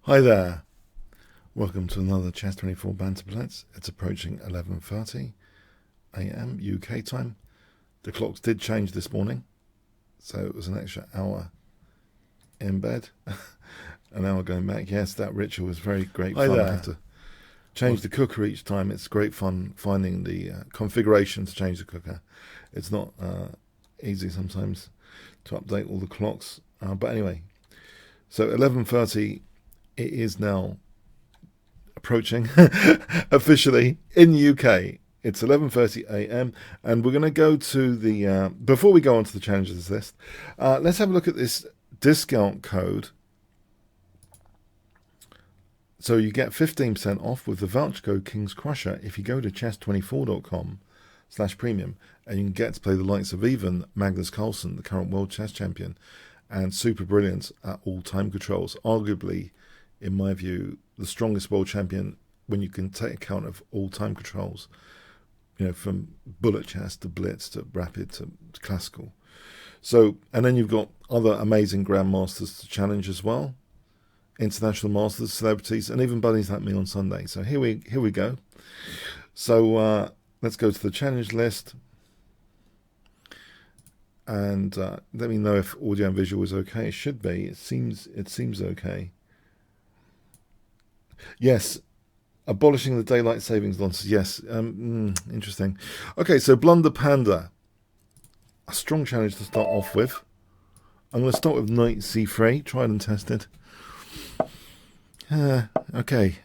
Hi there, welcome to another chess24 Banter Blitz. It's approaching 11:30 AM UK time. The clocks did change this morning, so it was an extra hour in bed, an hour going back. Yes, that ritual was very great fun. I have to change the cooker each time. It's great fun finding the configuration to change the cooker. It's not easy sometimes to update all the clocks, but anyway, so 11:30 it is now approaching officially in the UK. It's 11:30 AM, and we're going to go to the before we go on to the challenges list, let's have a look at this discount code. So you get 15% off with the voucher code Kingscrusher if you go to chess24.com/premium, and you can get to play the likes of even Magnus Carlsen, the current world chess champion, and Super Brilliant at all time controls. Arguably, in my view, the strongest world champion when you can take account of all time controls, you know, from bullet chess to blitz to rapid to classical. So, and then you've got other amazing grandmasters to challenge as well, international masters, celebrities, and even buddies like me on Sunday. So here we go. So let's go to the challenge list, and let me know if audio and visual is okay. It should be. It seems okay. Yes, abolishing the daylight savings laws. Yes, interesting. Okay, so Blunder Panda, a strong challenge to start off with. I'm going to start with knight c3, tried and tested. Okay,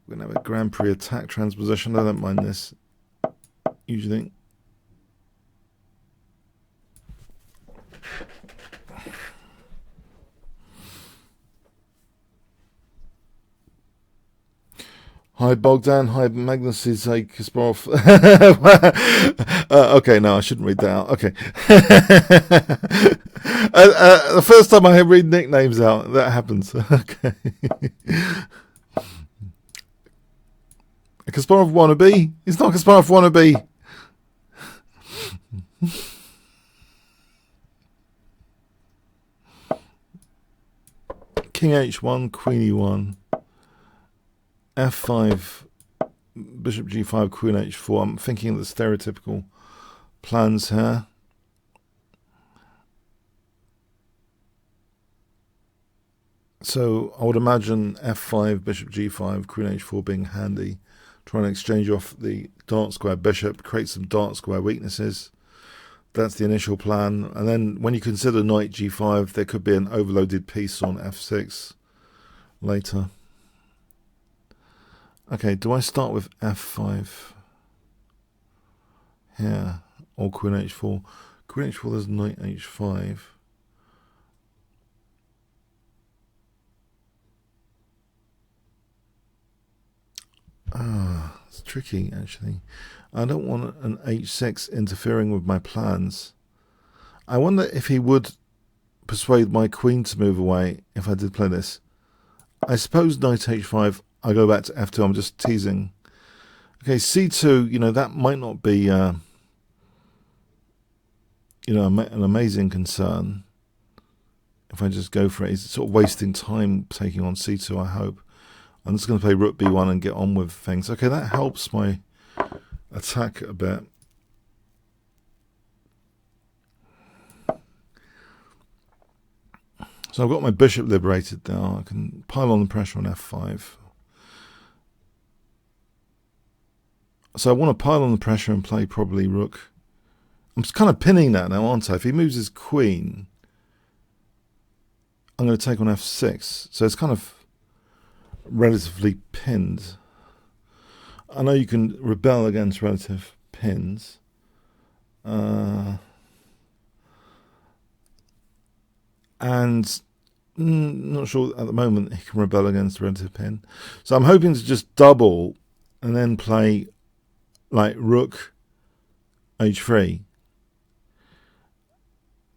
we're going to have a Grand Prix attack transposition. I don't mind this, usually. Hi Bogdan, hi Magnus is a Kasparov. Okay, no, I shouldn't read that out. Okay. The first time I read nicknames out, that happens. Okay. A Kasparov wannabe? It's not Kasparov wannabe. King h1, queen e1. f5, bishop g5, queen h4. I'm thinking of the stereotypical plans here. So I would imagine f5, bishop g5, queen h4 being handy, trying to exchange off the dark square bishop, create some dark square weaknesses. That's the initial plan. And then when you consider knight g5, there could be an overloaded piece on f6 later. Okay, do I start with f5 here or queen h4? Queen h4, there's knight h5. It's tricky actually. I don't want an h6 interfering with my plans. I wonder if he would persuade my queen to move away if I did play this. I suppose knight h5, I go back to f2. I'm just teasing. Okay, c2, you know, that might not be, you know, an amazing concern. If I just go for it, it's sort of wasting time taking on c2, I hope. I'm just going to play rook b1 and get on with things. Okay, that helps my attack a bit. So I've got my bishop liberated now. I can pile on the pressure on f5. So I want to pile on the pressure and play probably rook. I'm just kind of pinning that now, aren't I? If he moves his queen, I'm going to take on f6. So it's kind of relatively pinned. I know you can rebel against relative pins. And not sure at the moment he can rebel against a relative pin. So I'm hoping to just double and then play like rook h3.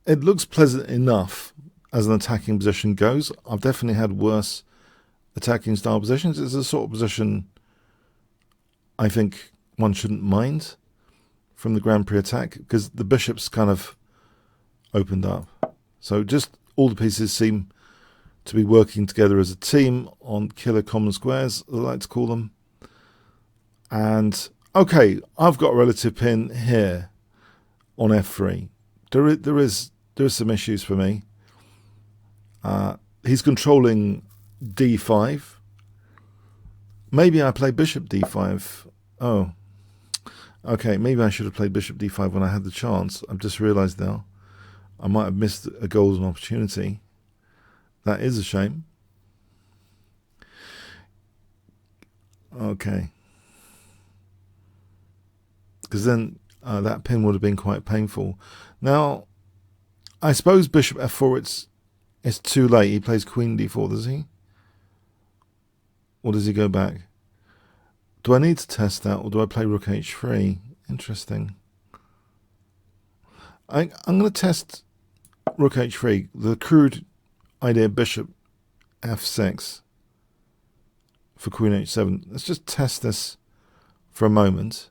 It looks pleasant enough as an attacking position goes. I've definitely had worse attacking style positions. It's a sort of position I think one shouldn't mind from the Grand Prix attack because the bishop's kind of opened up. So just all the pieces seem to be working together as a team on killer common squares, I like to call them. And okay, I've got a relative pin here on f3. There is some issues for me. He's controlling d5. Maybe I play bishop d5. Oh, okay, maybe I should have played bishop d5 when I had the chance. I've just realised now I might have missed a golden opportunity. That is a shame. Okay. Because then that pin would have been quite painful. Now, I suppose bishop f4, it's too late. He plays queen d4, does he? Or does he go back? Do I need to test that, or do I play rook h3? Interesting. I'm going to test rook h3. The crude idea bishop f6 for queen h7. Let's just test this for a moment.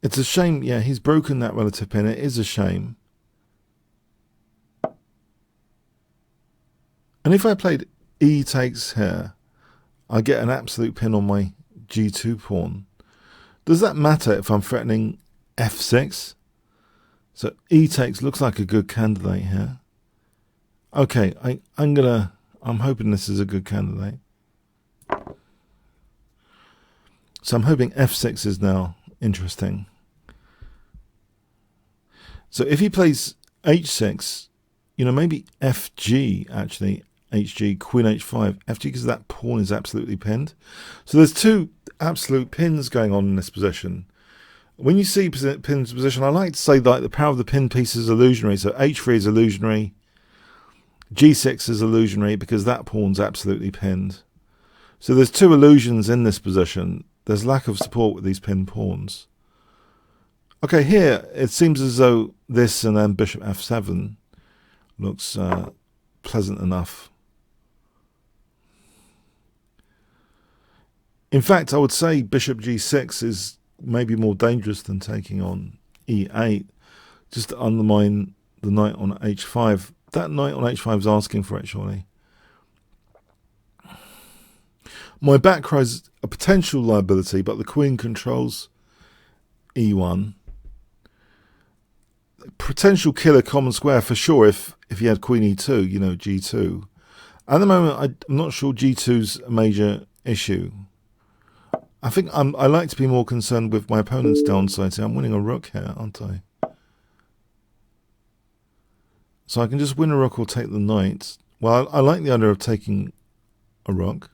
It's a shame. Yeah, he's broken that relative pin. It is a shame. And if I played e takes here, I get an absolute pin on my g2 pawn. Does that matter if I'm threatening f6? So e takes looks like a good candidate here. Okay, I'm hoping this is a good candidate. So I'm hoping f6 is now interesting. So if he plays h6, you know, maybe fg actually, hg, queen h5, fg, because that pawn is absolutely pinned. So there's two absolute pins going on in this position. When you see pins position, I like to say that the power of the pin piece is illusionary. So h3 is illusionary, g6 is illusionary because that pawn's absolutely pinned. So there's two illusions in this position. There's lack of support with these pinned pawns. Okay, here it seems as though this and then bishop f7 looks pleasant enough. In fact, I would say bishop g6 is maybe more dangerous than taking on e8, just to undermine the knight on h5. That knight on h5 is asking for it, surely. My back row is a potential liability, but the queen controls e1. Potential killer common square for sure if he had queen e2, you know, g2. At the moment, I'm not sure g2's a major issue. I think I like to be more concerned with my opponent's downside. See, I'm winning a rook here, aren't I? So I can just win a rook or take the knight. Well, I like the idea of taking a rook.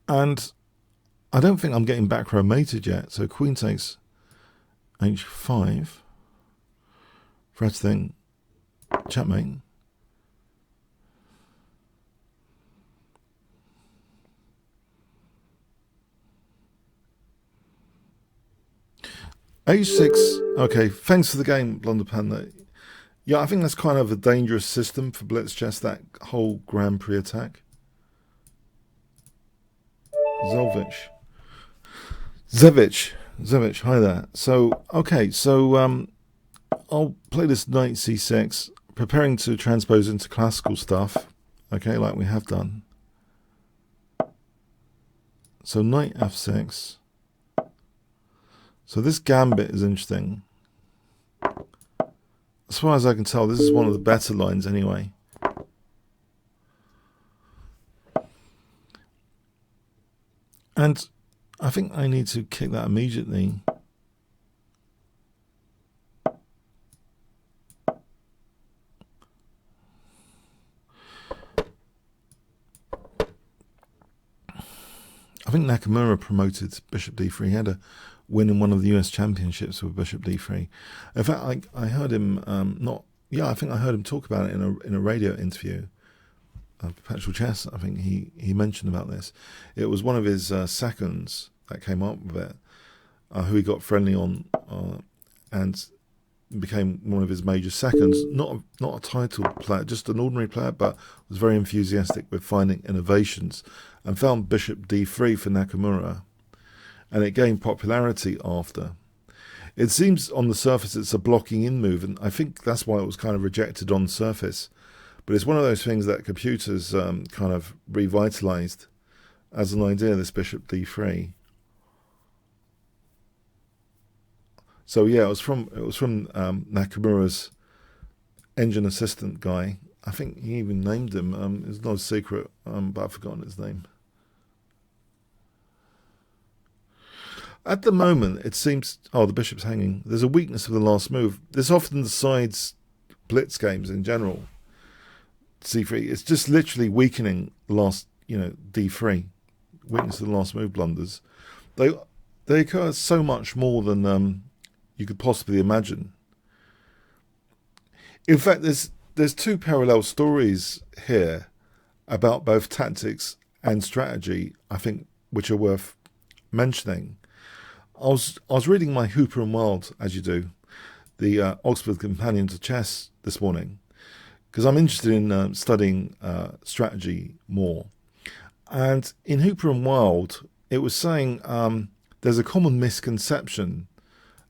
And I don't think I'm getting back row mated yet. So queen takes h5. First thing, checkmate. h6. Okay, thanks for the game, Blonder Panda. Yeah, I think that's kind of a dangerous system for Blitz Chess, that whole Grand Prix attack. Zevich, hi there. So, okay, so I'll play this knight c6, preparing to transpose into classical stuff, okay, like we have done. So knight f6. So this gambit is interesting. As far as I can tell, this is one of the better lines anyway. And I think I need to kick that immediately. I think Nakamura promoted bishop d3. He had a win in one of the US championships with bishop d3. In fact, I heard him I think I heard him talk about it in a radio interview. Perpetual Chess, I think he mentioned about this. It was one of his seconds that came up with it, who he got friendly on, and became one of his major seconds. Not a titled player, just an ordinary player, but was very enthusiastic with finding innovations, and found bishop d3 for Nakamura, and it gained popularity after. It seems on the surface it's a blocking in move, and I think that's why it was kind of rejected on the surface. But it's one of those things that computers kind of revitalized as an idea, this bishop d3. So yeah, it was from Nakamura's engine assistant guy. I think he even named him. It's not a secret, but I've forgotten his name. At the moment, it seems... Oh, the bishop's hanging. There's a weakness of the last move. This often decides blitz games in general. C3. It's just literally weakening the last, d3. Weakness of the last move blunders. They occur so much more than you could possibly imagine. In fact, there's two parallel stories here about both tactics and strategy, I think, which are worth mentioning. I was reading my Hooper and Wild, as you do, the Oxford Companion to Chess this morning, because I'm interested in studying strategy more. And in Hooper and Wild, it was saying there's a common misconception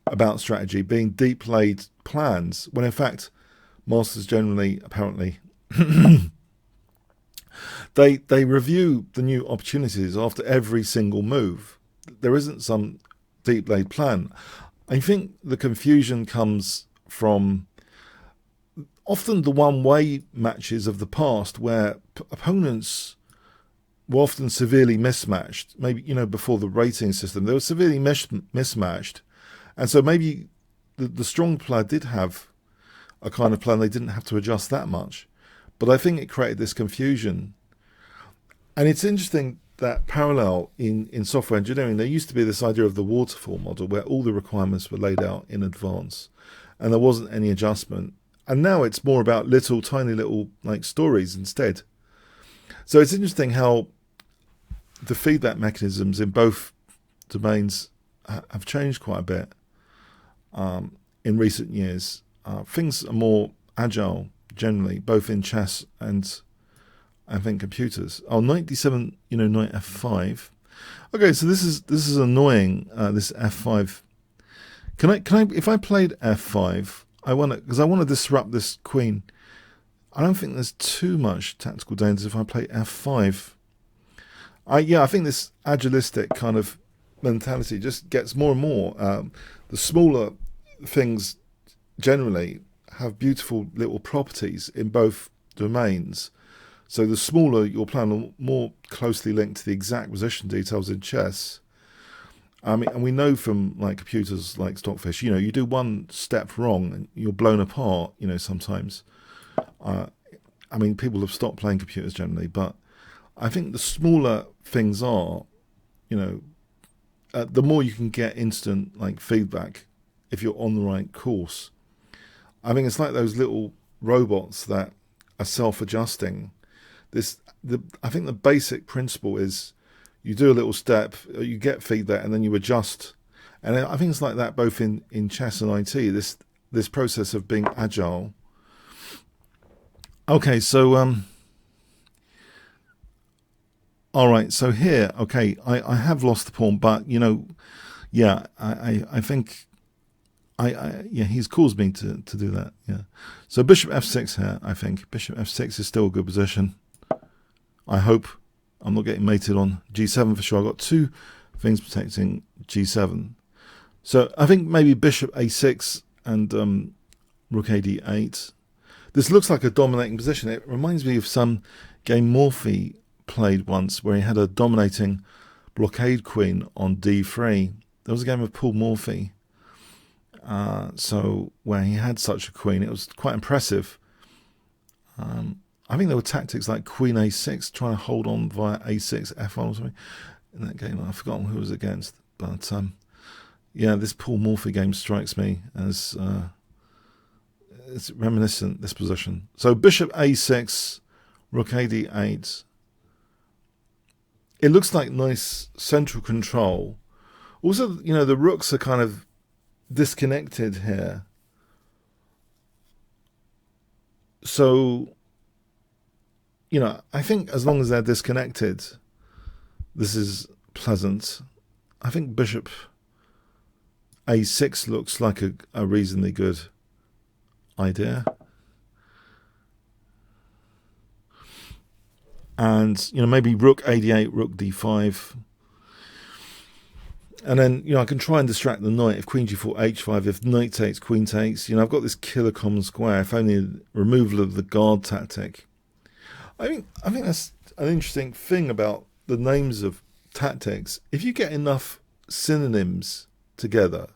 about strategy being deep-laid plans, when in fact masters generally, apparently, they review the new opportunities after every single move. There isn't some deep-laid plan. I think the confusion comes from often the one-way matches of the past where opponents were often severely mismatched. Maybe, before the rating system, they were severely mismatched. And so maybe the strong player did have a kind of plan. They didn't have to adjust that much. But I think it created this confusion. And it's interesting that parallel in software engineering, there used to be this idea of the waterfall model where all the requirements were laid out in advance and there wasn't any adjustment. And now it's more about tiny little stories instead. So it's interesting how the feedback mechanisms in both domains have changed quite a bit in recent years. Things are more agile generally, both in chess and I think computers. Oh, 97, knight f5. Okay, so this is annoying. This f5. Can I? If I played f5, I want to disrupt this queen. I don't think there's too much tactical danger if I play f5. I think this agilistic kind of mentality just gets more and more. The smaller things generally have beautiful little properties in both domains. So the smaller your plan, the more closely linked to the exact position details in chess. I mean, and we know from computers like Stockfish, you do one step wrong and you're blown apart. Sometimes. I mean, people have stopped playing computers generally, but I think the smaller things are, the more you can get instant feedback if you're on the right course. I think it's like those little robots that are self-adjusting. I think the basic principle is you do a little step, you get feedback, and then you adjust. And I think it's like that both in chess and IT. This process of being agile. Okay, so all right. So here, okay, I have lost the pawn, but I think he's caused me to do that. Yeah. So bishop f6 here. I think bishop f6 is still a good position. I hope I'm not getting mated on. G7 for sure. I've got two things protecting G7. So I think maybe bishop a6 and rook a d8. This looks like a dominating position. It reminds me of some game Morphy played once where he had a dominating blockade queen on d3. There was a game of Paul Morphy. So where he had such a queen, it was quite impressive. I think there were tactics like queen a6, trying to hold on via a6, f1 or something. In that game, I've forgotten who it was against. But this Paul Morphy game strikes me as it's reminiscent, this position. So bishop a6, rook a d8. It looks like nice central control. Also, the rooks are kind of disconnected here. So, I think as long as they're disconnected, this is pleasant. I think bishop A6 looks like a reasonably good idea. And, maybe rook A8, rook D5. And then, I can try and distract the knight if queen G4, H5, if knight takes, queen takes. I've got this killer common square, if only removal of the guard tactic. I think that's an interesting thing about the names of tactics. If you get enough synonyms together,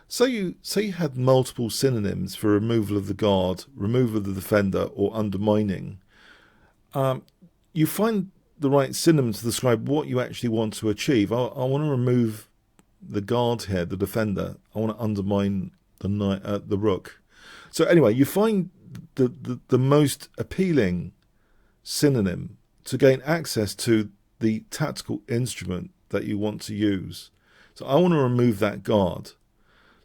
so you had multiple synonyms for removal of the guard, removal of the defender, or undermining, you find the right synonyms to describe what you actually want to achieve. I want to remove the guard here, the defender. I want to undermine the knight, the rook. So anyway, you find the most appealing synonym to gain access to the tactical instrument that you want to use. So I want to remove that guard.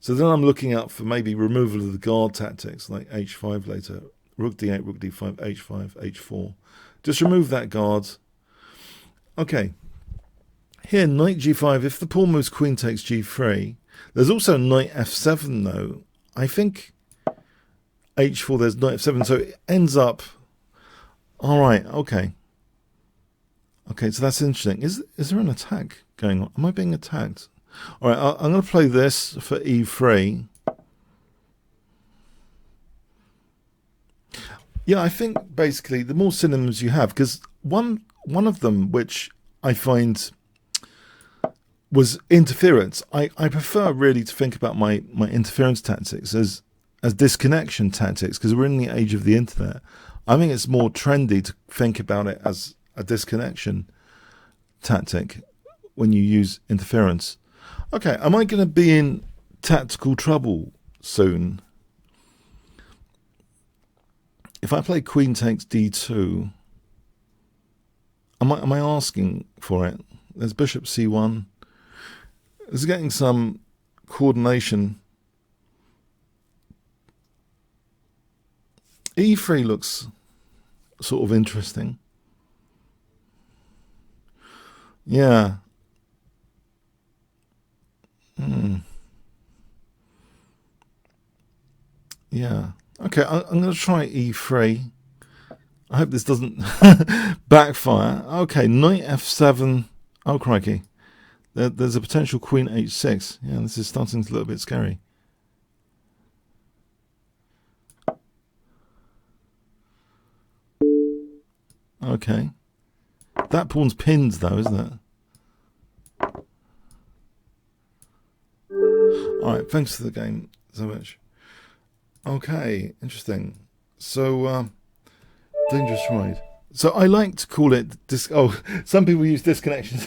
So then I'm looking out for maybe removal of the guard tactics, like H5 later, rook D8, rook D5, H5, H4. Just remove that guard. Okay. Here, knight G5, if the pawn moves queen takes G3. There's also knight F7 though. I think H4, there's knight F7, so it ends up... Alright, okay. Okay, so that's interesting. Is there an attack going on? Am I being attacked? Alright, I'm going to play this for E3. Yeah, I think basically the more synonyms you have, because one of them which I find was interference. I prefer really to think about my interference tactics as disconnection tactics, because we're in the age of the internet. I think it's more trendy to think about it as a disconnection tactic when you use interference. Okay, am I going to be in tactical trouble soon? If I play queen takes D2, am I asking for it? There's bishop C1. It's getting some coordination. E3 looks sort of interesting. Yeah. Yeah. Okay, I'm going to try E3. I hope this doesn't backfire. Okay, knight F7. Oh, crikey. There's a potential queen H6. Yeah, this is starting to look a bit scary. Okay. That pawn's pinned, though, isn't it? Alright, thanks for the game so much. Okay, interesting. So, dangerous ride. So I like to call it some people use disconnection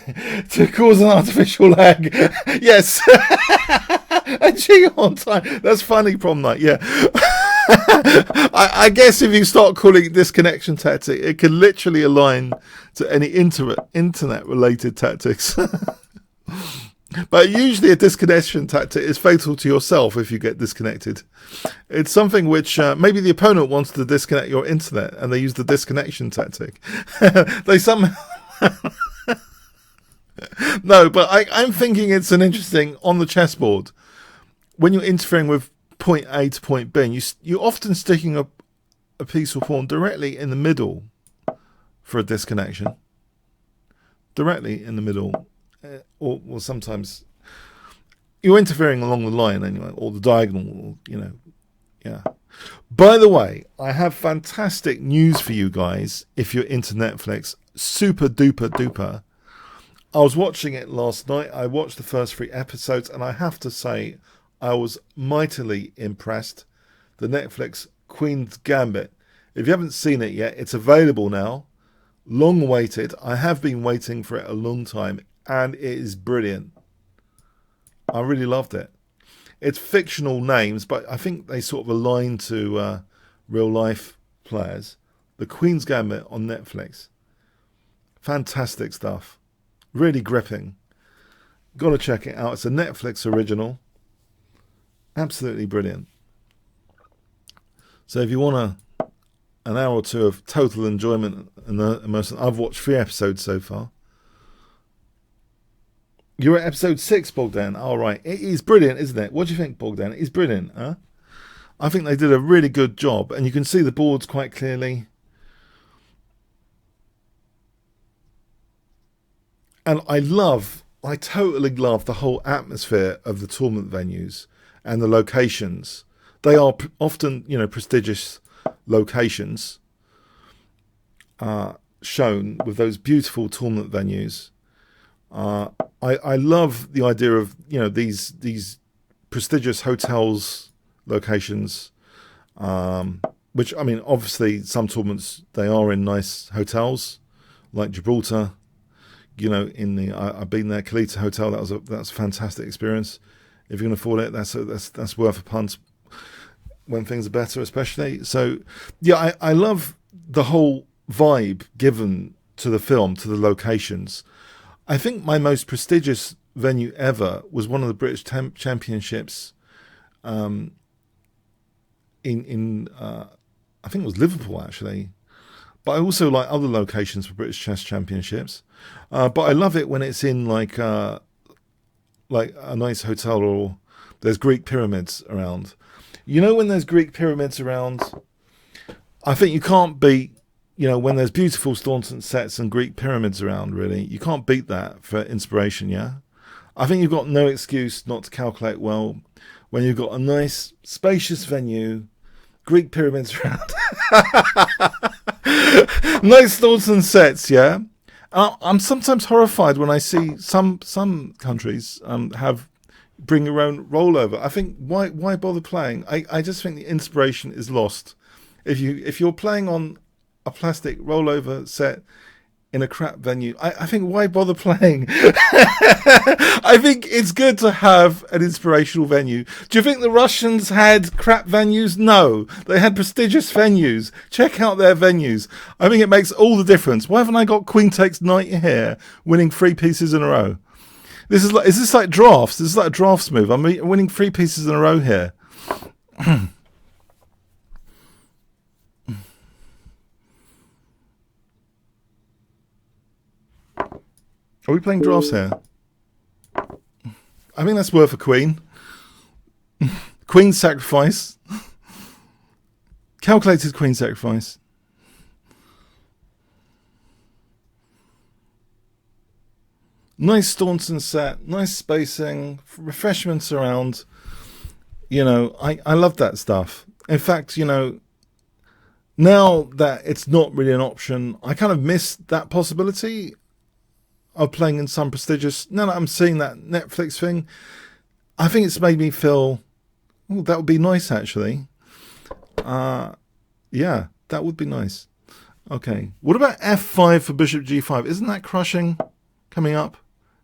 to cause an artificial lag. Yes. A G on time. That's funny, prom night. Yeah. I guess if you start calling it disconnection tactic, it can literally align to any internet related tactics. But usually a disconnection tactic is fatal to yourself if you get disconnected. It's something which maybe the opponent wants to disconnect your internet and they use the disconnection tactic. They somehow... No, but I'm thinking it's an interesting, on the chessboard, when you're interfering with point A to point B, you're often sticking a piece or pawn directly in the middle for a disconnection. Directly in the middle. Or sometimes you're interfering along the line anyway, or the diagonal, yeah. By the way, I have fantastic news for you guys if you're into Netflix. Super duper duper. I was watching it last night. I watched the first 3 episodes, and I have to say I was mightily impressed. The Netflix Queen's Gambit. If you haven't seen it yet, it's available now. Long awaited. I have been waiting for it a long time. And it is brilliant. I really loved it. It's fictional names, but I think they sort of align to real life players. The Queen's Gambit on Netflix. Fantastic stuff. Really gripping. Got to check it out. It's a Netflix original. Absolutely brilliant. So if you want an hour or two of total enjoyment and immersion, I've watched 3 episodes so far. You're at episode 6, Bogdan. All right. It is brilliant, isn't it? What do you think, Bogdan? It is brilliant, huh? I think they did a really good job, and you can see the boards quite clearly. And I totally love the whole atmosphere of the tournament venues and the locations. They are often, prestigious locations shown with those beautiful tournament venues. I love the idea of these prestigious hotels locations, which I mean obviously some tournaments they are in nice hotels like Gibraltar. I've been there, Kalita Hotel. That's a fantastic experience. If you can afford it, that's worth a punt when things are better, especially. So yeah, I love the whole vibe given to the film, to the locations. I think my most prestigious venue ever was one of the British Championships in I think it was Liverpool, actually. But I also like other locations for British Chess Championships. But I love it when it's in like a nice hotel or there's Greek pyramids around. When there's Greek pyramids around, I think you can't beat when there's beautiful Staunton sets and Greek pyramids around, really, you can't beat that for inspiration, yeah? I think you've got no excuse not to calculate well when you've got a nice, spacious venue, Greek pyramids around. Nice Staunton sets, yeah? I'm sometimes horrified when I see some countries bring your own rollover. I think, why bother playing? I just think the inspiration is lost. If you're playing on a plastic rollover set in a crap venue, I think why bother playing? I think it's good to have an inspirational venue. Do you think the Russians had crap venues? No, they had prestigious venues. Check out their venues. I think it makes all the difference. Why haven't I got Queen takes knight here, winning 3 pieces in a row? Is this like drafts? This is like a drafts move. I'm winning 3 pieces in a row here. Are we playing drafts here? I think that's worth a queen. Queen sacrifice. Calculated queen sacrifice. Nice Staunton set. Nice spacing. Refreshments around. I love that stuff. In fact, now that it's not really an option, I kind of miss that possibility of playing in some prestigious. Now that I'm seeing that Netflix thing, I think it's made me feel, that would be nice actually. Yeah, that would be nice. Okay, what about f5 for bishop g5? Isn't that crushing coming up?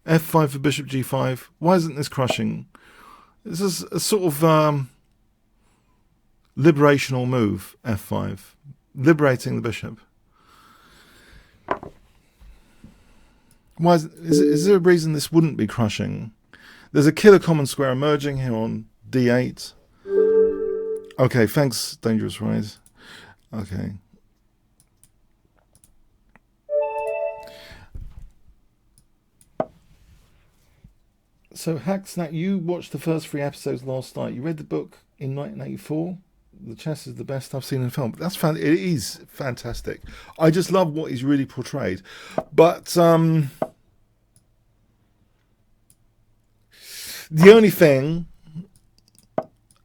f5 for bishop g5. Why isn't this crushing? This is a sort of liberational move, f5. Liberating the bishop. Why is there a reason this wouldn't be crushing? There's a killer common square emerging here on d8. Okay, thanks, Dangerous Rise. Okay. So, Hacksnack, you watched the first 3 episodes last night. You read the book in 1984. The chess is the best I've seen in film. It is fantastic. I just love what he's really portrayed. But the only thing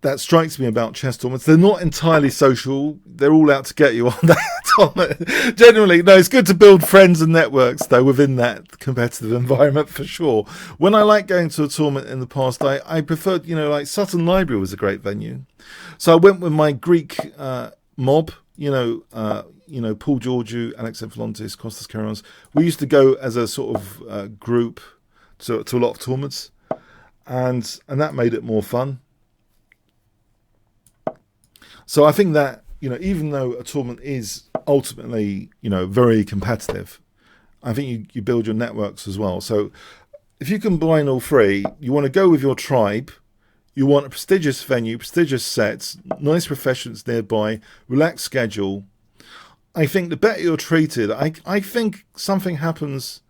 that strikes me about chess tournaments, they're not entirely social. They're all out to get you on that tournament. Generally, no, it's good to build friends and networks, though, within that competitive environment, for sure. When I like going to a tournament in the past, I preferred, like Sutton Library was a great venue. So I went with my Greek mob, Paul Georgiou, Alex Evolantis, Kostas Karamas. We used to go as a sort of group to a lot of tournaments, and that made it more fun. So I think that, even though a tournament is ultimately, very competitive, I think you build your networks as well. So if you combine all 3, you want to go with your tribe, you want a prestigious venue, prestigious sets, nice professions nearby, relaxed schedule. I think the better you're treated, I think something happens,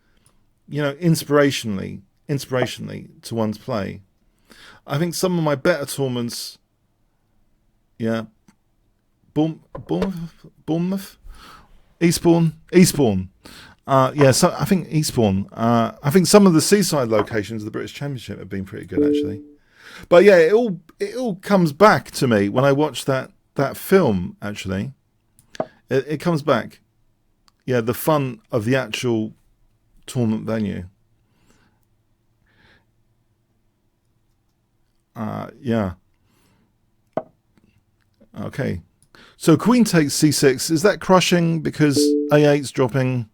inspirationally inspirationally to one's play. I think some of my better tournaments, yeah, Bournemouth, Eastbourne. Yeah, so I think Eastbourne. I think some of the seaside locations of the British Championship have been pretty good, actually. But yeah, it all comes back to me when I watch that film. Actually, it comes back. Yeah, the fun of the actual tournament venue. Yeah. Okay. So queen takes c6. Is that crushing because a8's dropping?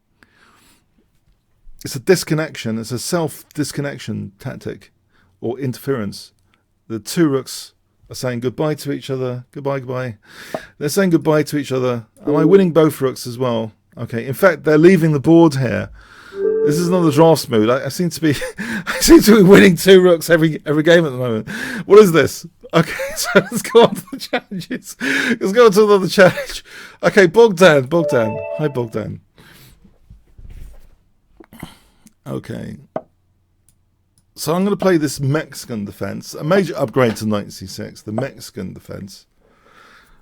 It's a disconnection. It's a self-disconnection tactic or interference. The two rooks are saying goodbye to each other. Goodbye, goodbye. They're saying goodbye to each other. Am I winning both rooks as well? Okay. In fact, they're leaving the board here. This is another draft mood. I seem to be winning two rooks every game at the moment. What is this? Okay, so let's go on to the challenges. Let's go on to another challenge. Okay, Bogdan. Hi, Bogdan. Okay. So I'm going to play this Mexican defense, a major upgrade to knight c6, the Mexican defense.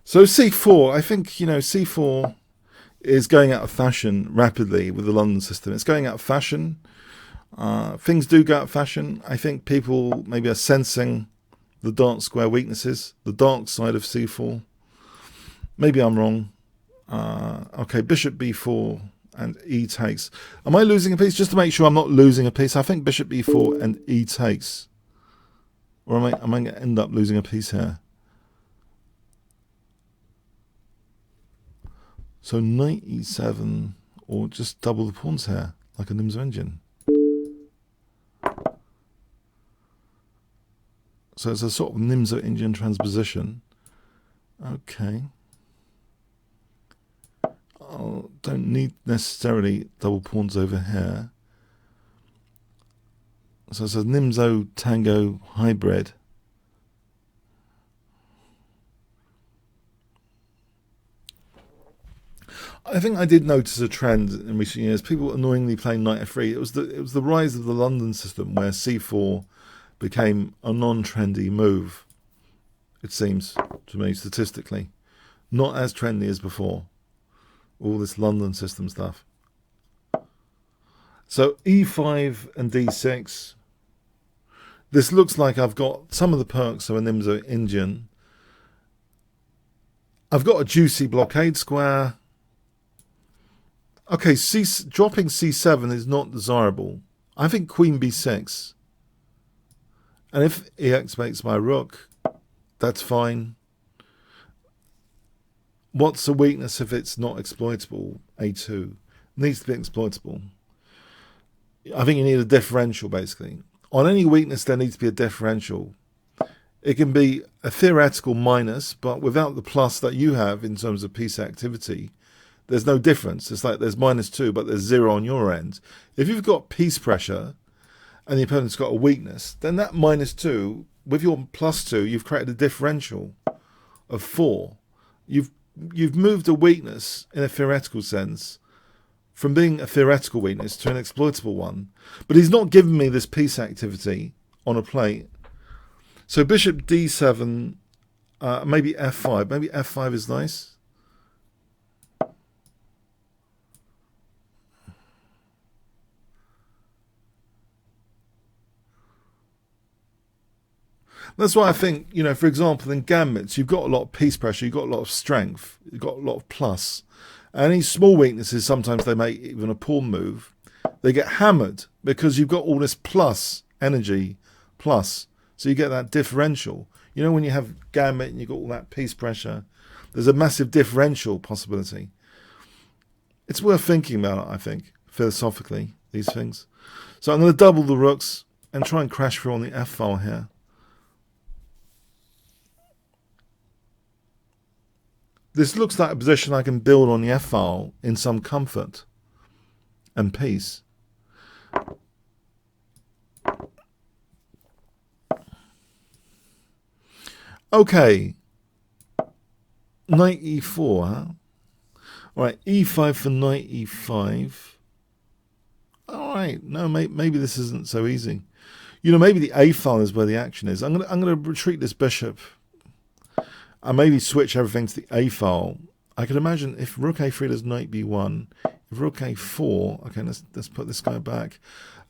So c4, I think, c4 is going out of fashion rapidly with the London system. It's going out of fashion. Things do go out of fashion. I think people maybe are sensing the dark square weaknesses, the dark side of c4. Maybe I'm wrong. Okay, bishop b4 and e takes. Am I losing a piece? Just to make sure I'm not losing a piece, I think bishop b4 and e takes. Or am I going to end up losing a piece here? So knight e7, or just double the pawns here, like a Nimzo engine. So it's a sort of Nimzo engine transposition. Okay. I don't need necessarily double pawns over here. So it's a Nimzo Tango hybrid. I think I did notice a trend in recent years. People annoyingly playing knight f3. It was the rise of the London system where c4 became a non-trendy move. It seems to me statistically, not as trendy as before. All this London system stuff. So e5 and d6. This looks like I've got some of the perks of a Nimzo engine. I've got a juicy blockade square. Okay, dropping c7 is not desirable. I think queen b6. And if ex makes my rook, that's fine. What's the weakness if it's not exploitable? a2. It needs to be exploitable. I think you need a differential, basically. On any weakness, there needs to be a differential. It can be a theoretical minus, but without the plus that you have in terms of piece activity, there's no difference. It's like there's -2, but there's 0 on your end. If you've got piece pressure and the opponent's got a weakness, then that -2, with your +2, you've created a differential of 4. You've moved a weakness in a theoretical sense from being a theoretical weakness to an exploitable one. But he's not giving me this piece activity on a plate. So bishop d7, maybe f5. Maybe f5 is nice. That's why I think, for example, in gambits, you've got a lot of piece pressure, you've got a lot of strength, you've got a lot of plus. And these small weaknesses, sometimes they make even a pawn move. They get hammered because you've got all this plus energy, plus. So you get that differential. When you have gambit and you've got all that piece pressure, there's a massive differential possibility. It's worth thinking about it, I think, philosophically, these things. So I'm going to double the rooks and try and crash through on the F file here. This looks like a position I can build on the F file in some comfort and peace. Okay, knight e4, huh? All right, e5 for knight e5. All okay, no, maybe this isn't so easy. You know, maybe the A file is where the action is. I'm gonna retreat this bishop. I maybe switch everything to the A file. I can imagine if rook A3 does knight B1, if rook A4, okay, let's put this guy back.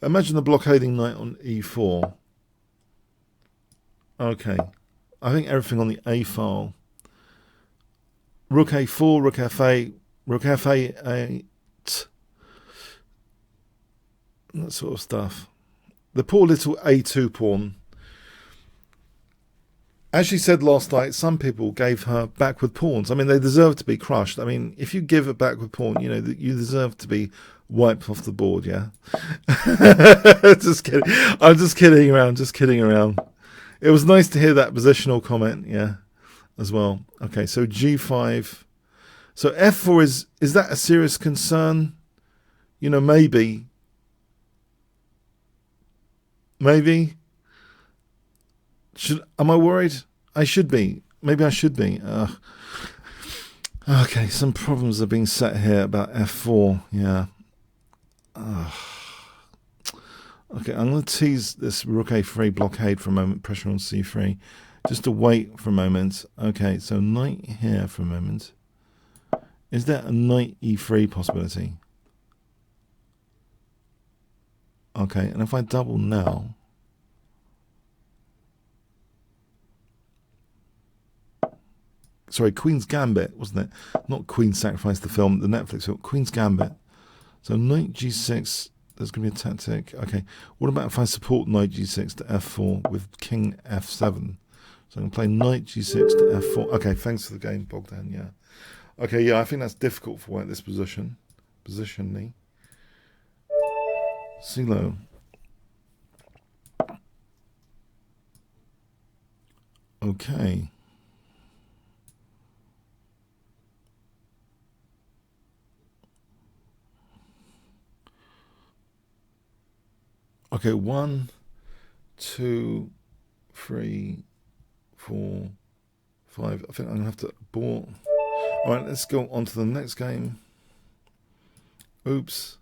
Imagine the blockading knight on E4. Okay, I think everything on the A file. Rook A4, rook F8, rook F8, that sort of stuff. The poor little A2 pawn. As she said last night, some people gave her backward pawns. I mean, they deserve to be crushed. I mean, if you give a backward pawn, you know, that you deserve to be wiped off the board, yeah? Just kidding. I'm just kidding around, It was nice to hear that positional comment, yeah, as well. Okay, so G5. So F4 is that a serious concern? You know, maybe. Maybe. Am I worried? I should be. Maybe I should be. Okay, some problems are being set here about F4. Yeah. Okay, I'm going to tease this rook A3 blockade for a moment. Pressure on C3. Just to wait for a moment. Okay, so knight here for a moment. Is there a knight E3 possibility? Okay, and if I double now... Sorry, Queen's Gambit, wasn't it? Not Queen's Sacrifice, the film, the Netflix film. Queen's Gambit. So knight G6, there's going to be a tactic. Okay, what about if I support knight G6 to F4 with King F7? So I'm going to play knight G6 to F4. Okay, thanks for the game, Bogdan, yeah. Okay, yeah, I think that's difficult for white at this position. Positionally. Silo. Okay. Okay, 1, 2, 3, 4, 5. I think I'm going to have to abort. All right, let's go on to the next game. Oops.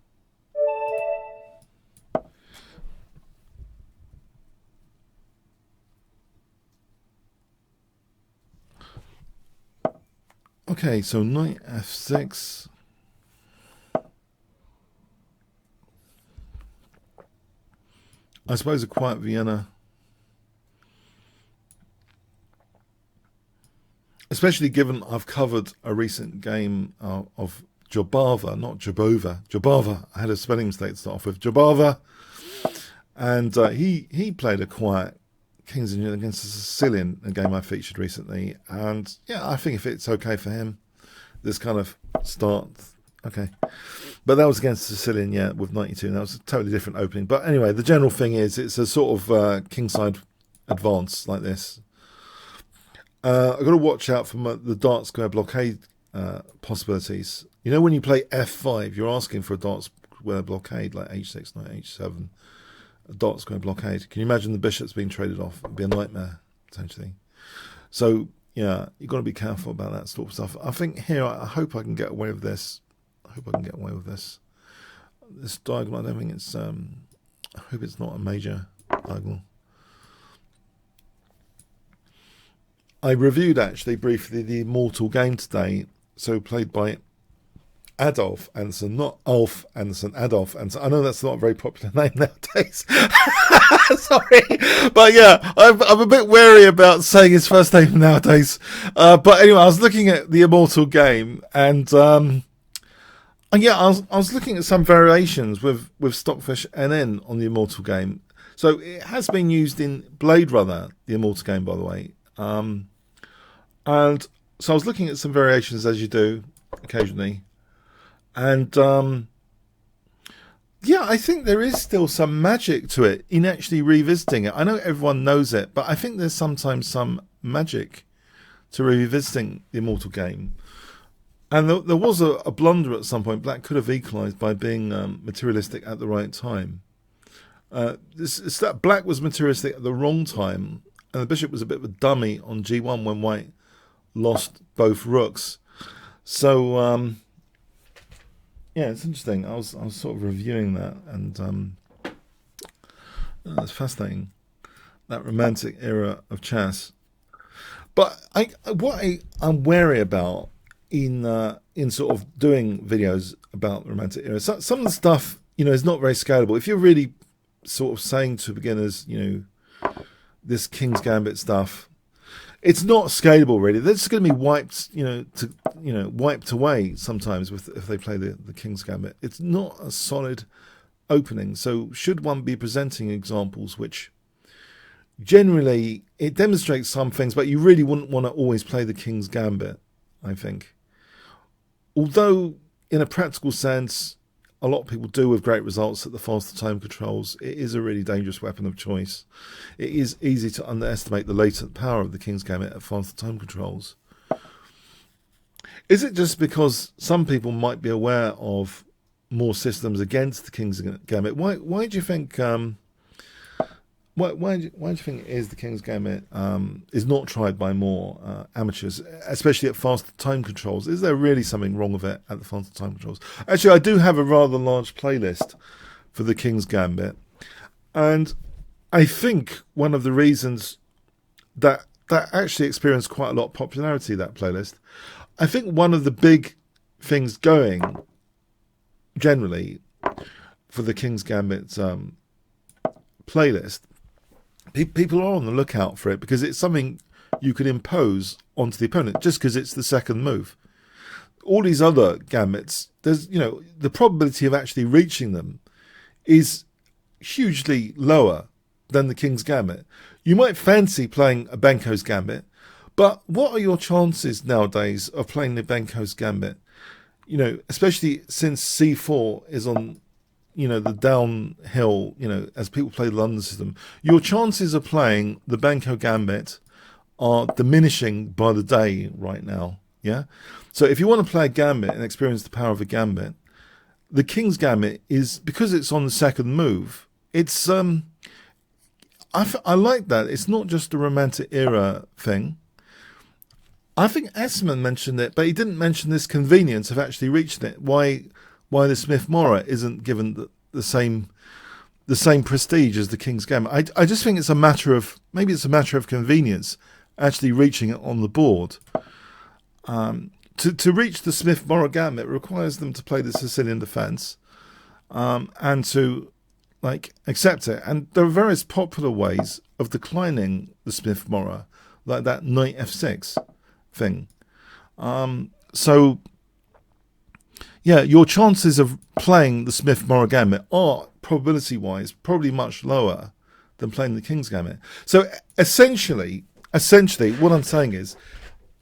Okay, so knight F6. I suppose a quiet Vienna. Especially given I've covered a recent game of Jobava, not Jobova. Jobava. I had a spelling mistake to start off with. Jobava. And he played a quiet Kings and against a Sicilian, a game I featured recently. And yeah, I think if it's okay for him, this kind of start... Okay. But that was against Sicilian, yeah, with 92. And that was a totally different opening. But anyway, the general thing is it's a sort of kingside advance like this. I've got to watch out for the dark square blockade possibilities. You know, when you play F5, you're asking for a dark square blockade like H6, knight H7, a dark square blockade. Can you imagine the bishops being traded off? It'd be a nightmare, potentially. So, yeah, you've got to be careful about that sort of stuff. I think here, I hope I can get away with this. This diagonal, I don't think it's, I hope it's not a major diagonal. I reviewed actually briefly the Immortal game today, so played by Adolf Anderson, not Ulf Anderson, Adolf Anderson. I know that's not a very popular name nowadays. Sorry. But yeah, I'm a bit wary about saying his first name nowadays. But anyway, I was looking at the Immortal game and yeah, I was looking at some variations with Stockfish NN on the Immortal game. So it has been used in Blade Runner, the Immortal game, by the way. And so I was looking at some variations, as you do occasionally. And yeah, I think there is still some magic to it in actually revisiting it. I know everyone knows it, but I think there's sometimes some magic to revisiting the Immortal game. And there was a blunder at some point. Black could have equalised by being materialistic at the right time. It's that Black was materialistic at the wrong time, and the bishop was a bit of a dummy on G1 when White lost both rooks. So yeah, it's interesting. I was sort of reviewing that, and it's fascinating, that romantic era of chess. But I'm wary about in sort of doing videos about the romantic era. Some of the stuff, is not very scalable. If you're really sort of saying to beginners, this King's Gambit stuff, it's not scalable really. They're just going to be wiped, wiped away sometimes if they play the King's Gambit. It's not a solid opening. So should one be presenting examples which generally it demonstrates some things, but you really wouldn't want to always play the King's Gambit, I think. Although in a practical sense, a lot of people do with great results at the faster time controls, it is a really dangerous weapon of choice. It is easy to underestimate the latent power of the King's Gambit at faster time controls. Is it just because some people might be aware of more systems against the King's Gambit? Why do you think? Why do you think it is the King's Gambit is not tried by more amateurs, especially at faster time controls? Is there really something wrong with it at the faster time controls? Actually, I do have a rather large playlist for the King's Gambit, and I think one of the reasons that actually experienced quite a lot of popularity, that playlist, I think one of the big things going generally for the King's Gambit playlist, people are on the lookout for it because it's something you could impose onto the opponent just because it's the second move. All these other gambits, there's the probability of actually reaching them is hugely lower than the King's Gambit. You might fancy playing a Benko's Gambit, but what are your chances nowadays of playing the Benko's Gambit? Especially since C4 is on the downhill, as people play the London system, your chances of playing the Banco Gambit are diminishing by the day right now. Yeah. So if you want to play a Gambit and experience the power of a Gambit, the King's Gambit is, because it's on the second move, it's, I like that. It's not just a romantic era thing. I think Esserman mentioned it, but he didn't mention this convenience of actually reaching it. Why the Smith-Morra isn't given the same prestige as the King's Gambit. I just think it's a matter of convenience actually reaching it on the board. To reach the Smith-Morra Gambit requires them to play the Sicilian defence and to accept it. And there are various popular ways of declining the Smith-Morra, like that knight f6 thing. So yeah, your chances of playing the Smith-Morra Gambit are, probability-wise, probably much lower than playing the King's Gambit. So essentially, what I'm saying is,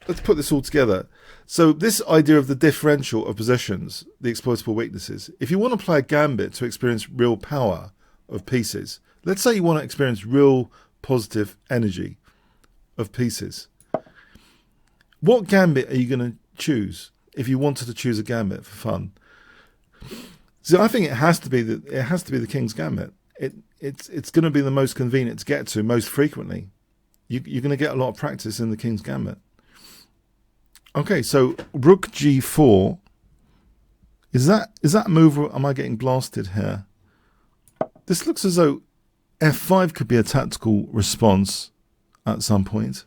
let's put this all together. So this idea of the differential of positions, the exploitable weaknesses, if you want to play a Gambit to experience real power of pieces, let's say you want to experience real positive energy of pieces, what Gambit are you going to choose? If you wanted to choose a Gambit for fun, so I think it has to be the King's Gambit. It's going to be the most convenient to get to most frequently. You're going to get a lot of practice in the King's Gambit. Okay, so Rook G4. Is that a move, or am I getting blasted here? This looks as though F5 could be a tactical response at some point.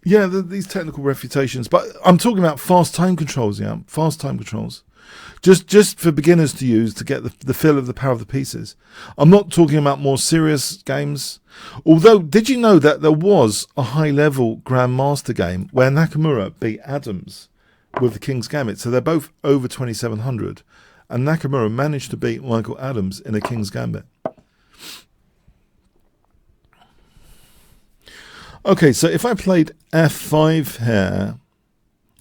Yeah, these technical refutations, but I'm talking about fast time controls. Yeah, fast time controls, just for beginners to use to get the feel of the power of the pieces. I'm not talking about more serious games. Although, did you know that there was a high-level Grandmaster game where Nakamura beat Adams with the King's Gambit? So they're both over 2,700, and Nakamura managed to beat Michael Adams in a King's Gambit. Okay, so if I played F5 here,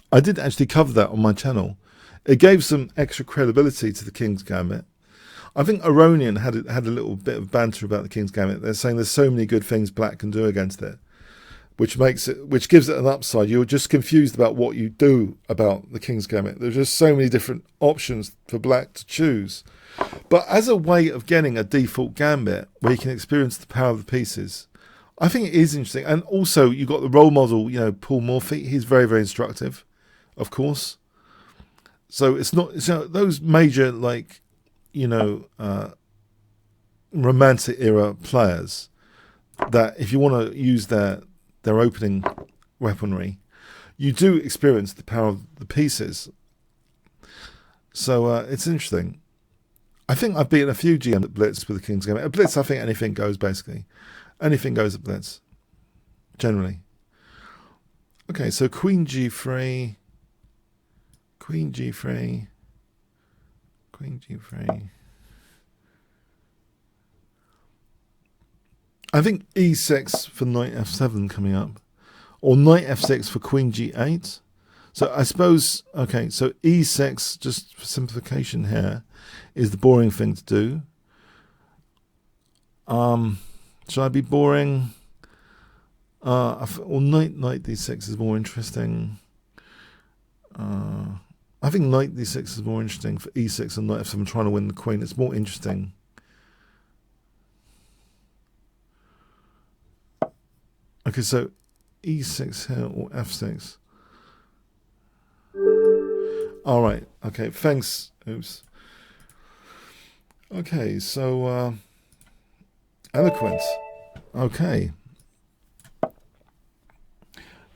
I did actually cover that on my channel. It gave some extra credibility to the King's Gambit. I think Aronian had a little bit of banter about the King's Gambit. They're saying there's so many good things black can do against it, which gives it an upside. You're just confused about what you do about the King's Gambit. There's just so many different options for black to choose. But as a way of getting a default Gambit where you can experience the power of the pieces, I think it is interesting. And also, you've got the role model, Paul Morphy. He's very, very instructive, of course. So it's not those major, romantic era players that if you want to use their opening weaponry, you do experience the power of the pieces. So it's interesting. I think I've beaten a few GMs at Blitz with the King's Game. At Blitz, I think anything goes, basically. Anything goes at Blitz, generally. Okay, so Queen G3. Queen G3. Queen G3. I think E6 for Knight F7 coming up. Or Knight F6 for Queen G8. So I suppose, okay, so E6, just for simplification here, is the boring thing to do. Should I be boring? Or Knight D6 is more interesting. I think Knight D6 is more interesting for E6 and Knight F7 trying to win the Queen. It's more interesting. Okay, so E6 here or F6. All right. Okay. Thanks. Oops. Okay. So, eloquent. Okay.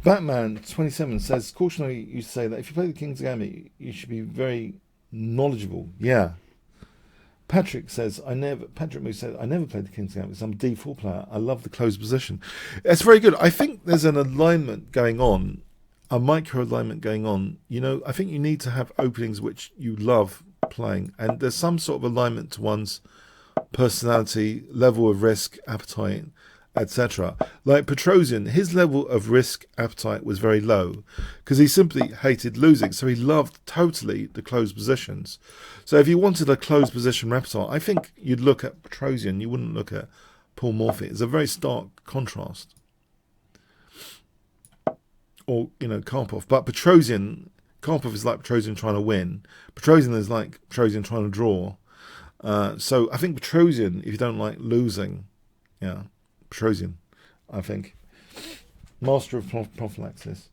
Batman27 says, cautionary, you say that if you play the King's Gambit, you should be very knowledgeable. Yeah. Patrick says, Patrick Moose says, I never played the King's Gambit because I'm a D4 player. I love the closed position. It's very good. I think there's an alignment going on, a micro alignment going on. I think you need to have openings which you love playing. And there's some sort of alignment to one's personality, level of risk, appetite, etc. Like Petrosian, his level of risk appetite was very low because he simply hated losing. So he loved totally the closed positions. So if you wanted a closed position repertoire, I think you'd look at Petrosian. You wouldn't look at Paul Morphy. It's a very stark contrast. Or, Karpov. But Karpov is like Petrosian trying to win. Petrosian is like Petrosian trying to draw. So I think Petrosian, if you don't like losing, Petrosian, I think. Master of prophylaxis.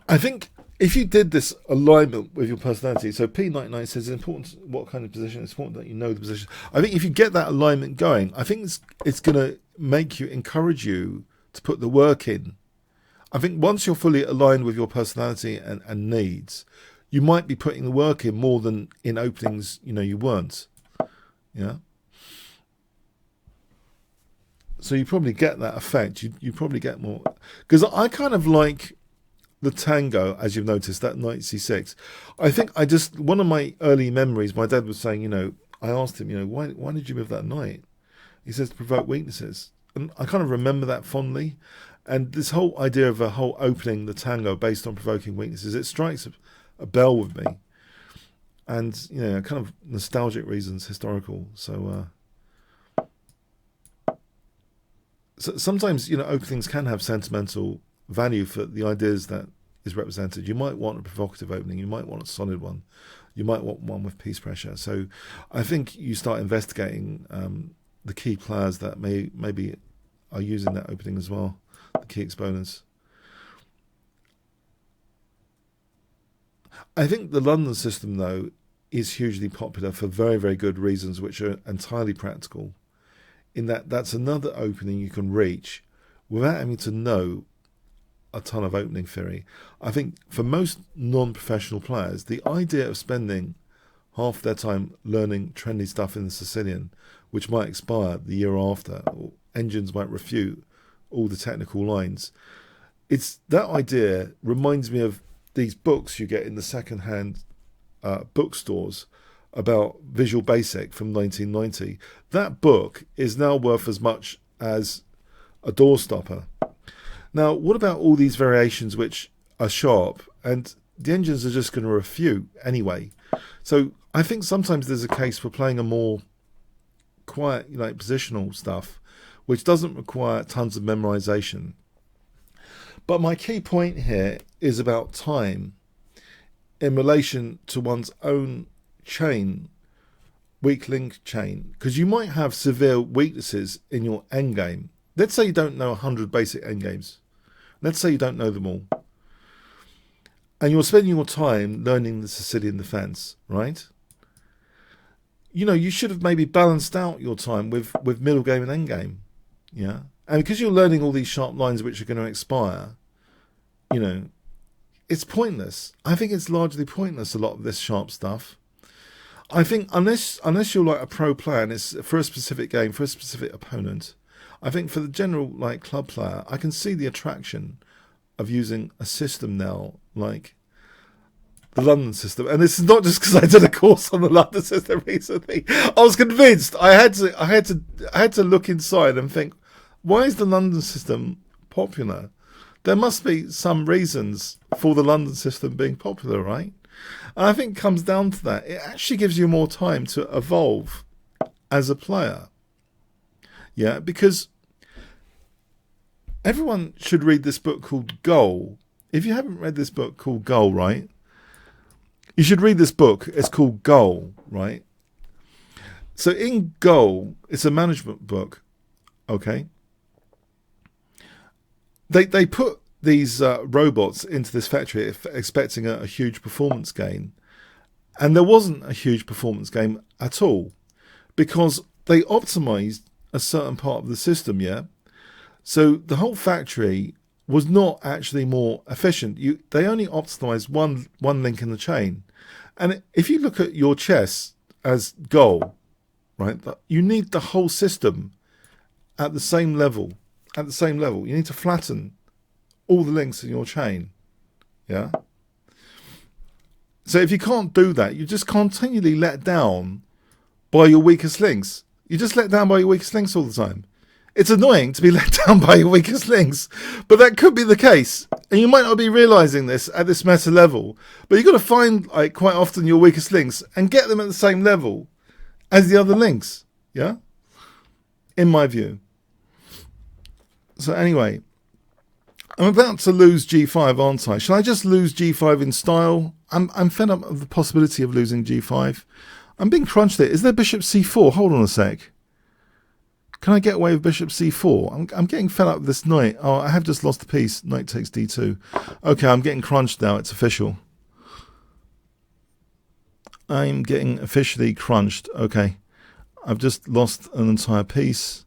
I think if you did this alignment with your personality, so P99 says it's important what kind of position, it's important that you know the position. I think if you get that alignment going, I think it's going to encourage you to put the work in. I think once you're fully aligned with your personality and needs, you might be putting the work in more than in openings, you weren't. Yeah. So you probably get that effect. You probably get more. Because I kind of like the tango, as you've noticed, that Knight C6. I think one of my early memories, my dad was saying, I asked him, why did you move that knight? He says to provoke weaknesses. And I kind of remember that fondly. And this whole idea of a whole opening the tango based on provoking weaknesses, it strikes a bell with me. And, kind of nostalgic reasons, historical. So sometimes, openings can have sentimental value for the ideas that is represented. You might want a provocative opening. You might want a solid one. You might want one with piece pressure. So I think you start investigating the key players that maybe are using that opening as well, the key exponents. I think the London system, though, is hugely popular for very, very good reasons, which are entirely practical, in that that's another opening you can reach without having to know a ton of opening theory. I think for most non-professional players, the idea of spending half their time learning trendy stuff in the Sicilian, which might expire the year after, or engines might refute all the technical lines, that idea reminds me of these books you get in the second-hand bookstores about Visual Basic from 1990. That book is now worth as much as a doorstopper. Now, what about all these variations which are sharp and the engines are just going to refute anyway? So I think sometimes there's a case for playing a more quiet, positional stuff, which doesn't require tons of memorization. But my key point here is about time in relation to one's own chain weak link chain, because you might have severe weaknesses in your endgame. Let's say you don't know 100 basic endgames. Let's say you don't know them all. And you're spending your time learning the Sicilian defense, right? You know, you should have maybe balanced out your time with middle game and end game. Yeah. And because you're learning all these sharp lines which are going to expire, you know, it's pointless. I think it's largely pointless, a lot of this sharp stuff. I think unless you're like a pro player and it's for a specific game, for a specific opponent, I think for the general like club player, I can see the attraction of using a system now like the London system. And this is not just because I did a course on the London system recently. I was convinced. I had to look inside and think, why is the London system popular? There must be some reasons for the London system being popular, right? And I think it comes down to that. It actually gives you more time to evolve as a player. Yeah, because everyone should read this book called Goal. If you haven't read this book called Goal, right, you should read this book. It's called Goal, right? So in Goal, it's a management book, okay? They put these robots into this factory expecting a huge performance gain. And there wasn't a huge performance gain at all because they optimized a certain part of the system, yeah? So the whole factory was not actually more efficient. They only optimized one link in the chain. And if you look at your chess as goal, right, you need the whole system at the same level. At the same level. You need to flatten all the links in your chain. Yeah? So if you can't do that, you just continually let down by your weakest links. You just let down by your weakest links all the time. It's annoying to be let down by your weakest links, but that could be the case. And you might not be realizing this at this meta level, but you've got to find like quite often your weakest links and get them at the same level as the other links. Yeah? In my view. So anyway, I'm about to lose g5, aren't I? Shall I just lose g5 in style? I'm fed up of the possibility of losing g5. I'm being crunched there. Is there bishop c4? Hold on a sec. Can I get away with bishop c4? I'm getting fed up with this knight. Oh, I have just lost the piece. Knight takes d2. Okay, I'm getting crunched now. It's official. I'm getting officially crunched. Okay. I've just lost an entire piece.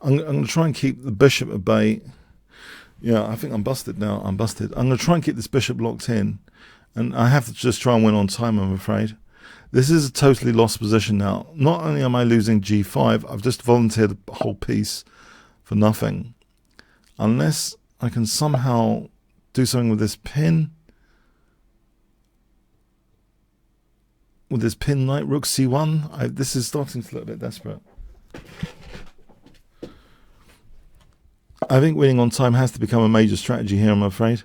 I'm going to try and keep the bishop at bay. Yeah, I think I'm busted now. I'm busted. I'm going to try and keep this bishop locked in. And I have to just try and win on time, I'm afraid. This is a totally lost position now. Not only am I losing g5, I've just volunteered a whole piece for nothing. Unless I can somehow do something with this pin. With this pin knight, rook c1. This is starting to look a bit desperate. I think winning on time has to become a major strategy here, I'm afraid.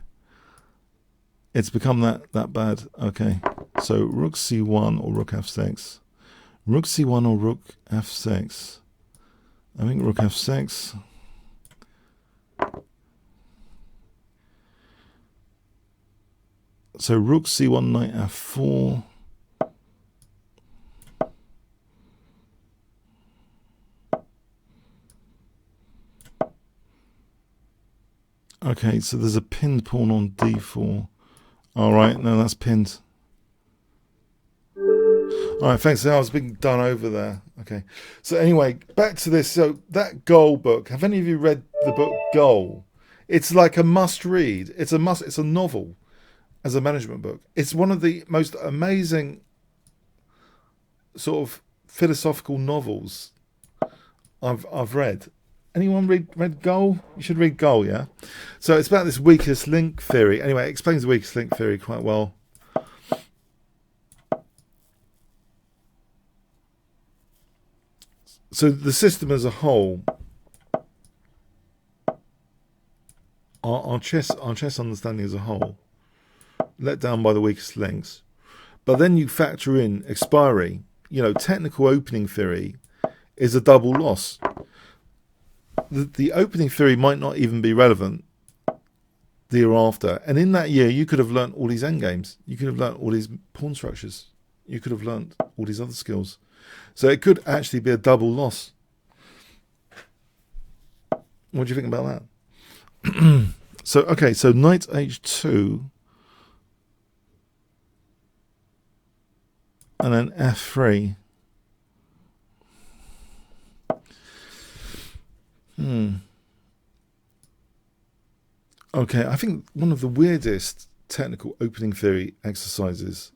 It's become that bad. Okay, so rook c1 or rook f6. Rook c1 or rook f6. I think rook f6. So rook c1, knight f4. Okay, so there's a pinned pawn on d4. All right, no, that's pinned. All right, thanks. I was being done over there. Okay, so anyway, back to this. So that Goal book. Have any of you read the book Goal? It's like a must-read. It's a novel as a management book. It's one of the most amazing sort of philosophical novels I've read. Anyone read Goal? You should read Goal, yeah? So it's about this weakest link theory. Anyway, it explains the weakest link theory quite well. So the system as a whole, our chess understanding as a whole, let down by the weakest links. But then you factor in expiry. You know, technical opening theory is a double loss. the opening theory might not even be relevant the year after. And in that year, you could have learnt all these endgames. You could have learnt all these pawn structures. You could have learnt all these other skills. So it could actually be a double loss. What do you think about that? So, okay, so knight h2 and then f3. Okay, I think one of the weirdest technical opening theory exercises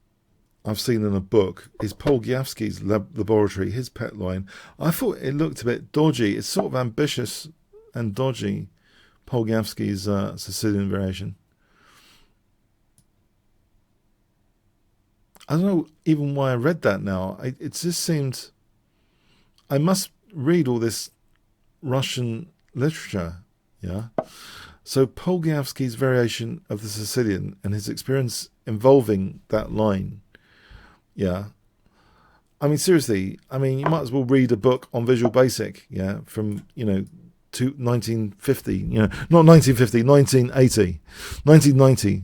I've seen in a book is Polgiavsky's laboratory, his pet line. I thought it looked a bit dodgy. It's sort of ambitious and dodgy, Polgiavsky's Sicilian variation. I don't know even why I read that now. It just seemed... I must read all this Russian literature, yeah? So Polgiavsky's variation of the Sicilian and his experience involving that line, yeah. I mean, seriously, I mean, you might as well read a book on Visual Basic, yeah, from, you know, to 1950, you know, not 1950, 1980, 1990.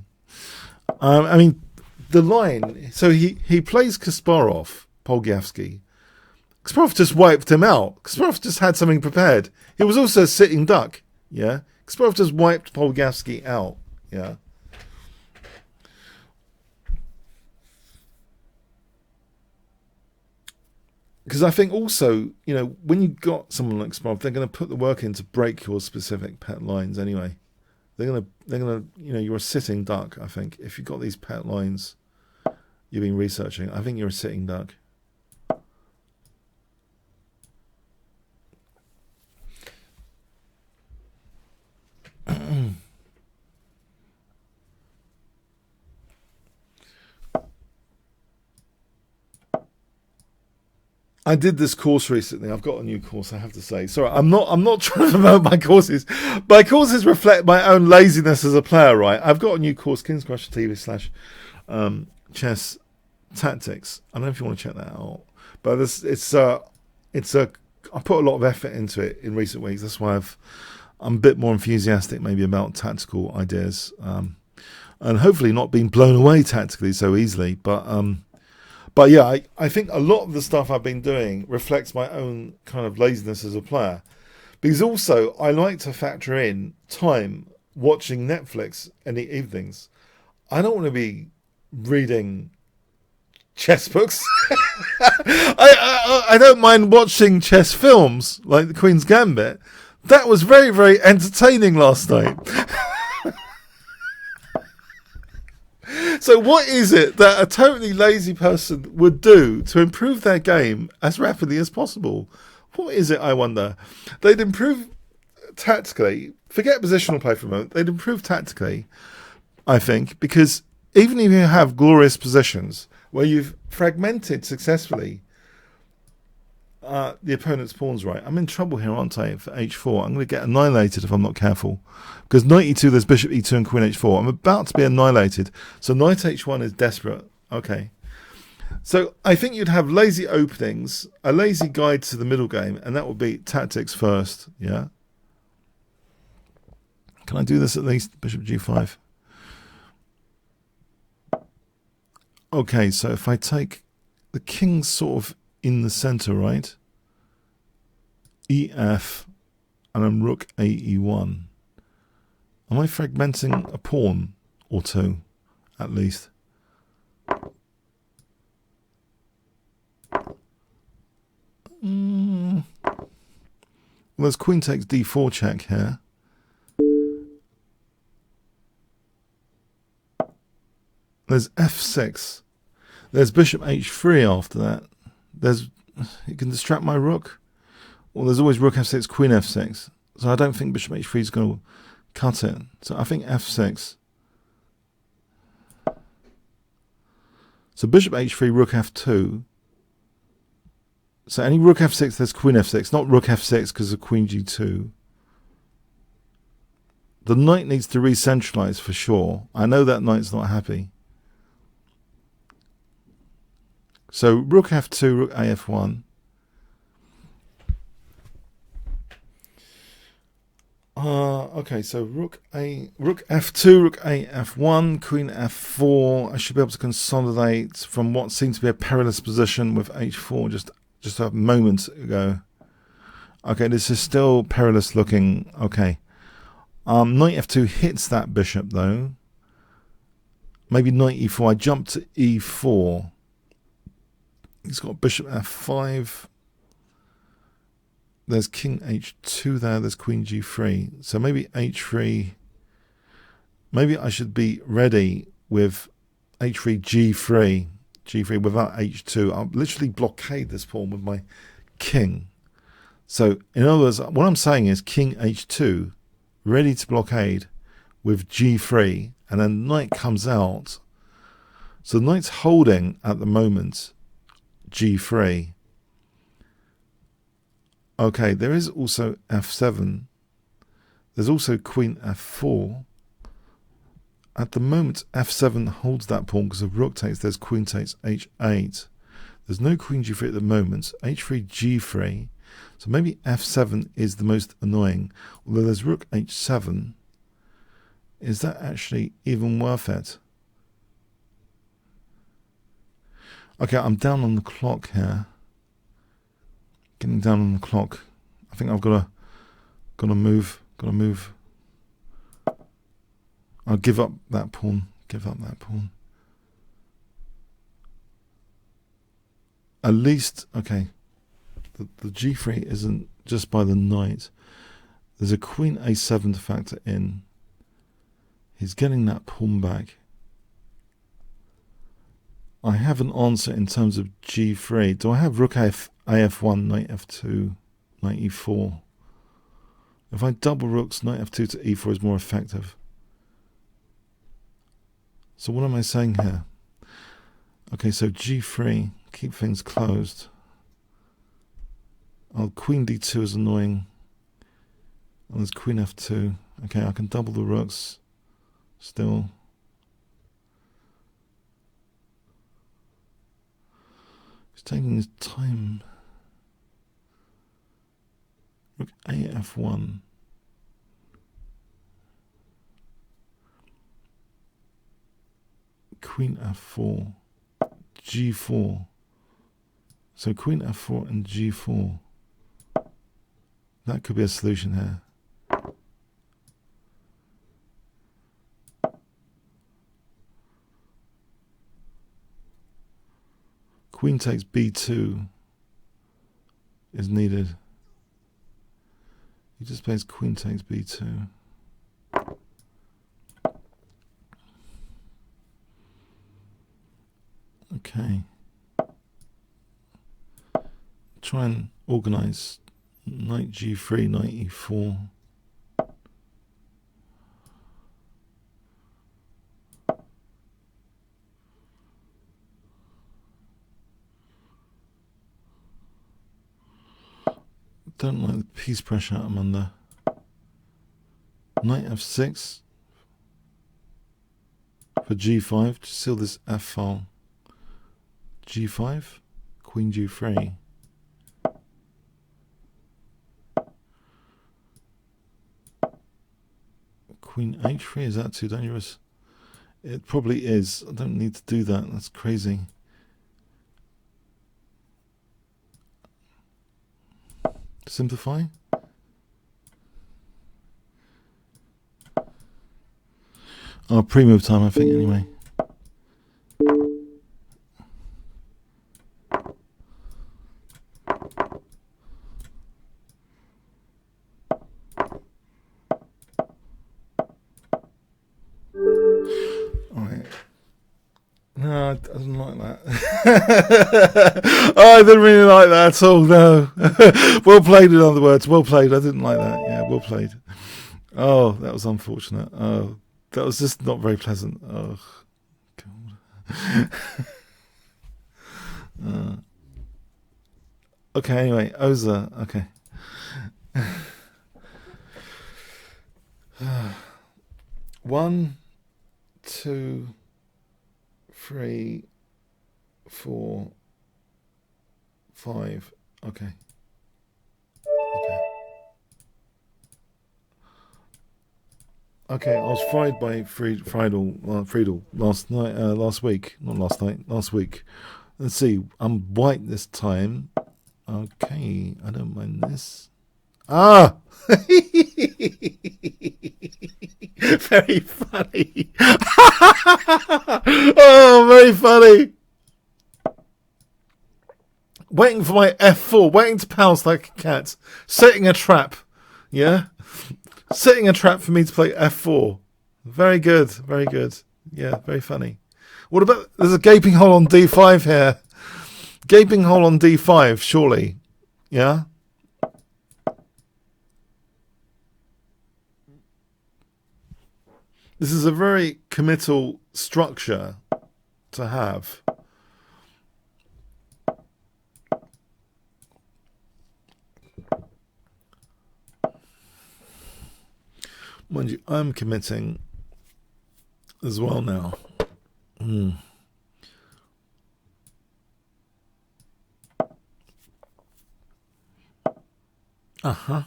I mean, the line, so he plays Kasparov, Polgiavsky. Kasparov just wiped him out. Kasparov just had something prepared. He was also a sitting duck, yeah. Kasparov just wiped Polgiavsky out, yeah. Because I think also, you know, when you've got someone like Kasparov, they're going to put the work in to break your specific pet lines anyway. They're going to, you know, you're a sitting duck, I think. If you've got these pet lines you've been researching, I think you're a sitting duck. I did this course recently. I've got a new course, I have to say. Sorry, I'm not trying to promote my courses. My courses reflect my own laziness as a player, right? I've got a new course, Kingscrusher TV / chess tactics. I don't know if you want to check that out. But I put a lot of effort into it in recent weeks. That's why I'm a bit more enthusiastic maybe about tactical ideas. And hopefully not being blown away tactically so easily. But yeah, I think a lot of the stuff I've been doing reflects my own kind of laziness as a player. Because also, I like to factor in time watching Netflix in the evenings. I don't want to be reading chess books. I don't mind watching chess films, like The Queen's Gambit. That was very, very entertaining last night. So what is it that a totally lazy person would do to improve their game as rapidly as possible? What is it, I wonder? They'd improve tactically. Forget positional play for a moment. They'd improve tactically, I think, because even if you have glorious positions where you've fragmented successfully the opponent's pawns, right? I'm in trouble here, aren't I, for h4. I'm going to get annihilated if I'm not careful. Because knight e2, there's bishop e2 and queen h4. I'm about to be annihilated. So knight h1 is desperate. Okay. So I think you'd have lazy openings, a lazy guide to the middle game, and that would be tactics first, yeah? Can I do this at least? Bishop g5. Okay, so if I take the king's sort of in the center, right? EF, and then rook AE1. Am I fragmenting a pawn or two, at least? Well, there's queen takes d4 check here. There's f6. There's bishop h3 after that. You can distract my rook. Well, there's always rook f6, queen f6. So I don't think bishop h3 is going to cut it. So I think f6. So bishop h3, rook f2. So any rook f6, there's queen f6. Not rook f6 because of queen g2. The knight needs to re-centralize for sure. I know that knight's not happy. So rook f2, rook af1. Okay, so rook f2, rook a f1, queen f4. I should be able to consolidate from what seemed to be a perilous position with h4 just a moment ago. Okay, this is still perilous looking. Okay, knight f2 hits that bishop though. Maybe knight e4. I jump to e4. He's got bishop f5. There's king h2 there. There's queen g3. So maybe h3. Maybe I should be ready with h3, g3 without h2. I'll literally blockade this pawn with my king. So in other words, what I'm saying is king h2, ready to blockade with g3, and then knight comes out. So the knight's holding at the moment g3. Okay, there is also f7. There's also queen f4. At the moment, f7 holds that pawn because if rook takes, there's queen takes h8. There's no queen g3 at the moment. h3, g3. So maybe f7 is the most annoying. Although there's rook h7. Is that actually even worth it? Okay, I'm down on the clock here. Getting down on the clock. I think I've got to move. I'll give up that pawn. At least, okay. The g3 isn't just by the knight. There's a queen a7 to factor in. He's getting that pawn back. I have an answer in terms of g3. Do I have rook af1, knight f2, knight e4? If I double rooks, knight f2 to e4 is more effective. So what am I saying here? Okay, so g3, keep things closed. Oh, queen d2 is annoying. And there's queen f2. Okay, I can double the rooks still. He's taking his time. Rook a f1. Queen f4. g4. So queen f4 and g4. That could be a solution here. Queen takes b2 is needed. He just plays queen takes b2. Okay. Try and organize knight g3, knight e4. Don't like the piece pressure I'm under. Knight f6 for g5 to seal this f file. g5, queen g3. Queen h3, is that too dangerous? It probably is. I don't need to do that. That's crazy. Simplify. Oh, pre-move time, I think, anyway. Alright. No, I didn't like that. Oh, I didn't really like that at all, no. Well played, in other words. Well played. I didn't like that. Yeah, well played. Oh, that was unfortunate. Oh, that was just not very pleasant. Oh, God. Okay, anyway, Oza. Okay. 1, 2, 3, 4, 5. Okay. Okay, I was fried by Friedel last week. Not last night, last week. Let's see, I'm white this time. Okay, I don't mind this. Ah! Very funny. Oh, very funny. Waiting for my F4, waiting to pounce like a cat. Setting a trap. Yeah? Setting a trap for me to play F4. Very good, very good. Yeah, very funny. What about, there's a gaping hole on D5 here. Gaping hole on D5, surely. Yeah? This is a very committal structure to have. Mind you, I'm committing as well now. Uh-huh.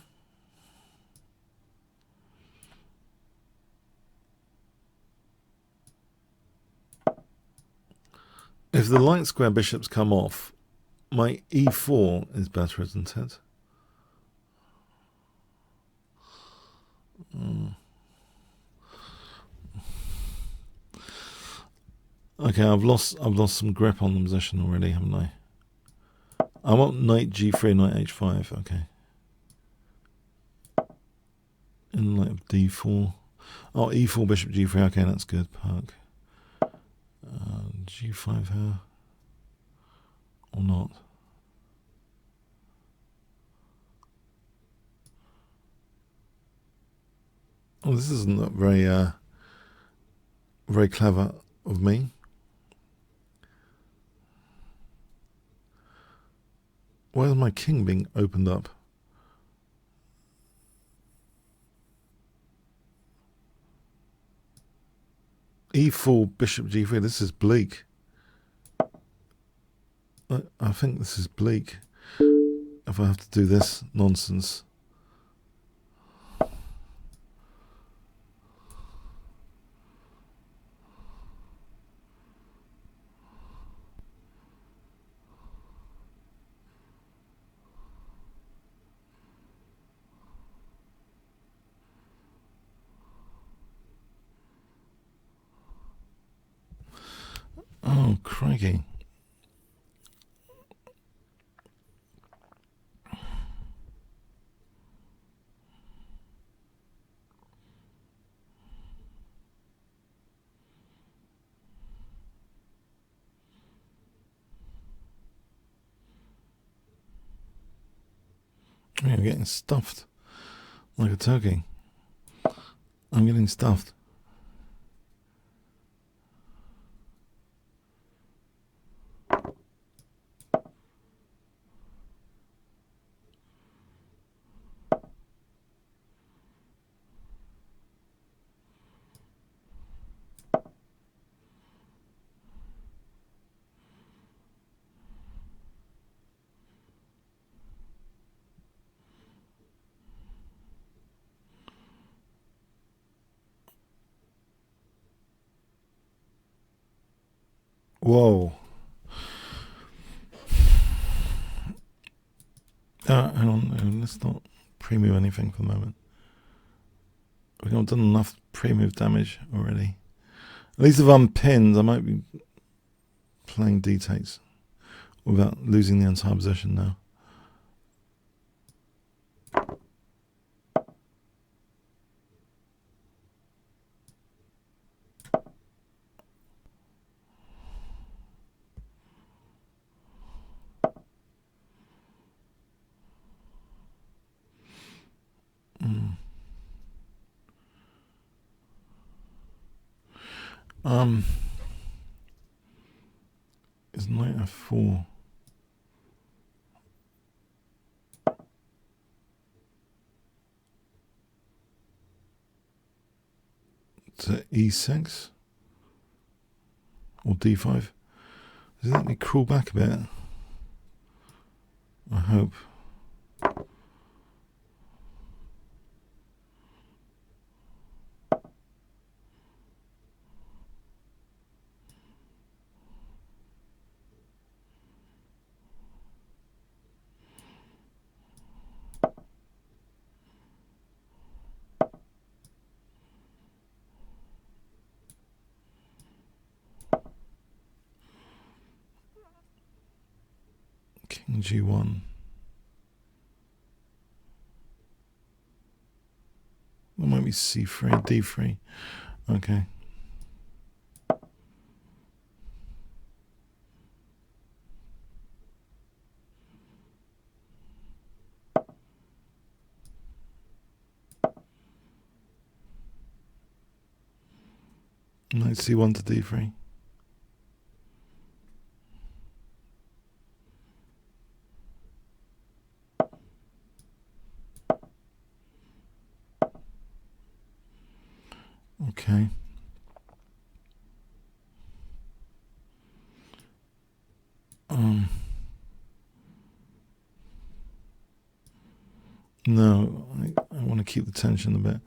If the light square bishops come off, my e4 is better, isn't it? Okay, I've lost some grip on the position already, haven't I? I want knight g3, knight h5. Okay. In light of d4. Oh, e4, bishop g3. Okay, that's good. Perk. G5 here. Or not. Oh, this isn't very, very clever of me. Why is my king being opened up? E4, bishop g3. This is bleak. I think this is bleak. If I have to do this nonsense. Oh, crikey. I'm getting stuffed like a turkey. I'm getting stuffed. Whoa. Hang on, let's not pre-move anything for the moment. We've not done enough pre-move damage already. At least if I'm pinned, I might be playing d-takes without losing the entire position now. Is knight f4 to e6 or d5? Does it let me crawl back a bit? I hope. King G1. That might be C3, D3. Okay. Knight C1 to D3. Okay. No, I want to keep the tension a bit.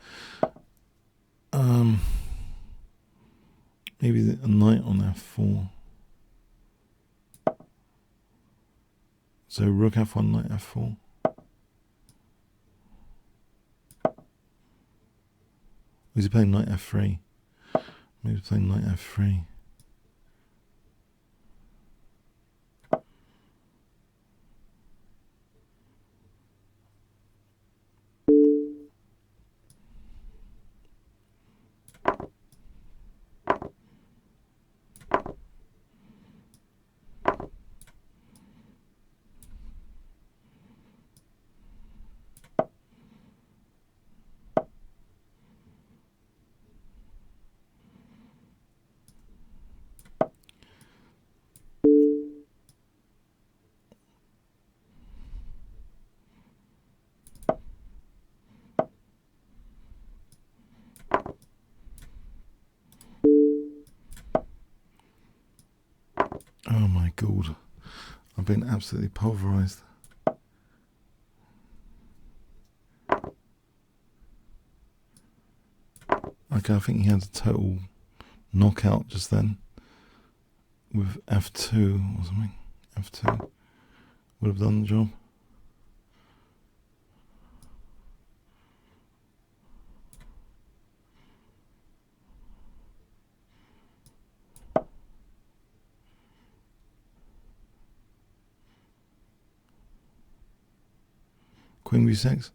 Maybe a knight on F4. So rook F1, knight F4. Is he playing knight F3? Maybe he's playing knight F3. Oh my God, I've been absolutely pulverized. Okay, I think he had a total knockout just then with F2 or something. F2 would have done the job. Queen B6.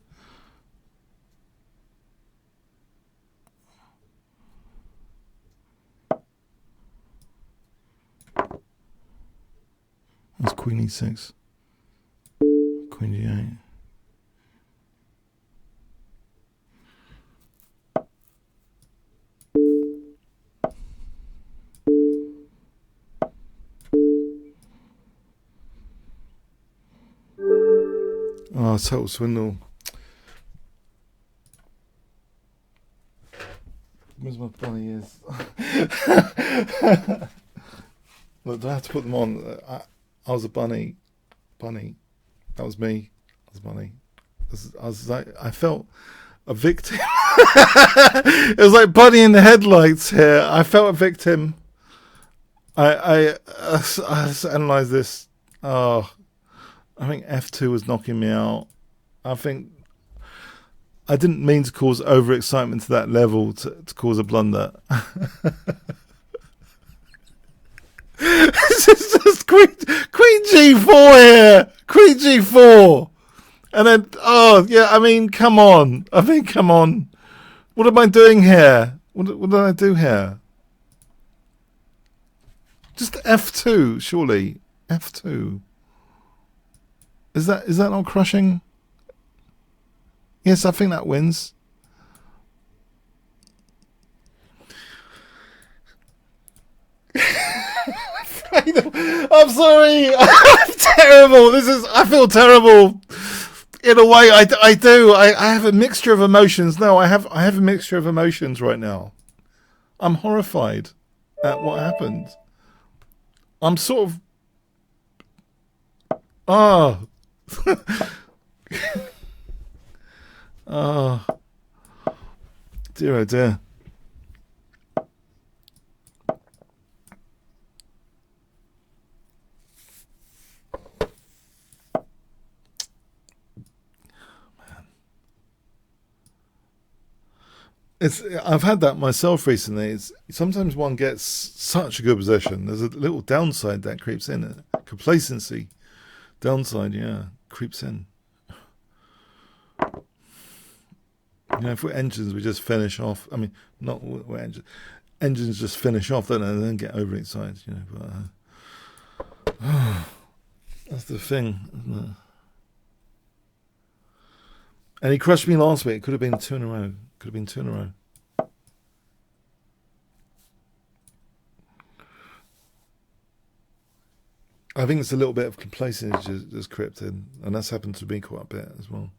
That's Queen E6. Queen G8. Oh, total swindle. Where's my bunny ears? Look, do I have to put them on? I was a bunny. Bunny. That was me. I was a bunny. I felt a victim. It was like Bunny in the headlights here. I felt a victim. I analysed this. Oh, I think F2 was knocking me out. I think I didn't mean to cause overexcitement to that level to cause a blunder. This is just Queen G4 here. Queen G4. And then, oh, yeah, I mean, come on. Come on. What am I doing here? What did I do here? Just F2, surely. F2. Is that not crushing? Yes, I think that wins. I'm sorry. I'm terrible. I feel terrible. In a way, I do. I have a mixture of emotions. No, I have a mixture of emotions right now. I'm horrified at what happened. I'm sort of... Oh. Oh. Dear, oh dear. I've had that myself recently. Sometimes one gets such a good position. There's a little downside that creeps in, complacency Downside, yeah, creeps in. You know, if we're engines, we just finish off. I mean, not we're engines. Engines just finish off, don't they? And then get overexcited, you know. But that's the thing, isn't it? And he crushed me last week. Could have been 2 in a row. Could have been 2 in a row. I think it's a little bit of complacency that's crept in, and that's happened to me quite a bit as well.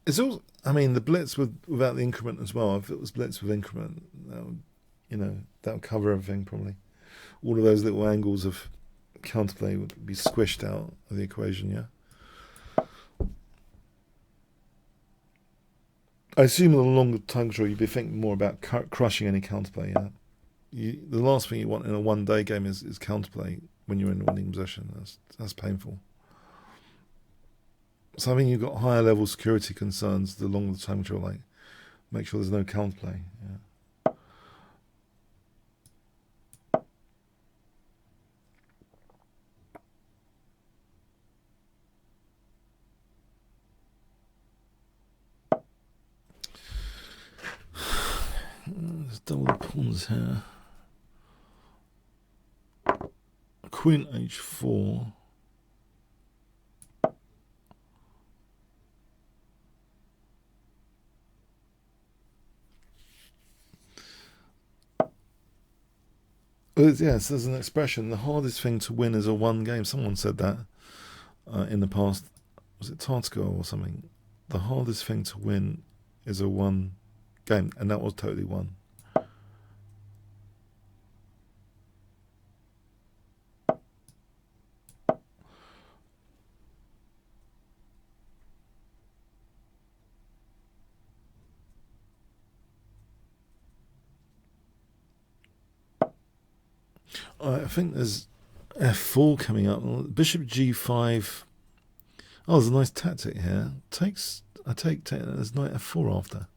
It's also, I mean, the blitz without the increment as well. If it was blitz with increment, that would, you know, that would cover everything probably. All of those little angles of counterplay would be squished out of the equation, yeah. I assume in the longer time control, you'd be thinking more about crushing any counterplay, yeah. The last thing you want in a one-day game is counterplay when you're in the winning position. That's painful. So I mean, you've got higher level security concerns the longer the time control, like make sure there's no counterplay. Yeah. Let's double the pawns here. Queen h4. Yes, there's an expression. The hardest thing to win is a one game. Someone said that in the past. Was it Tartago or something? The hardest thing to win is a one game, and that was totally one. I think there's f4 coming up. Bishop g5. Oh, there's a nice tactic here. I take there's knight f4 after.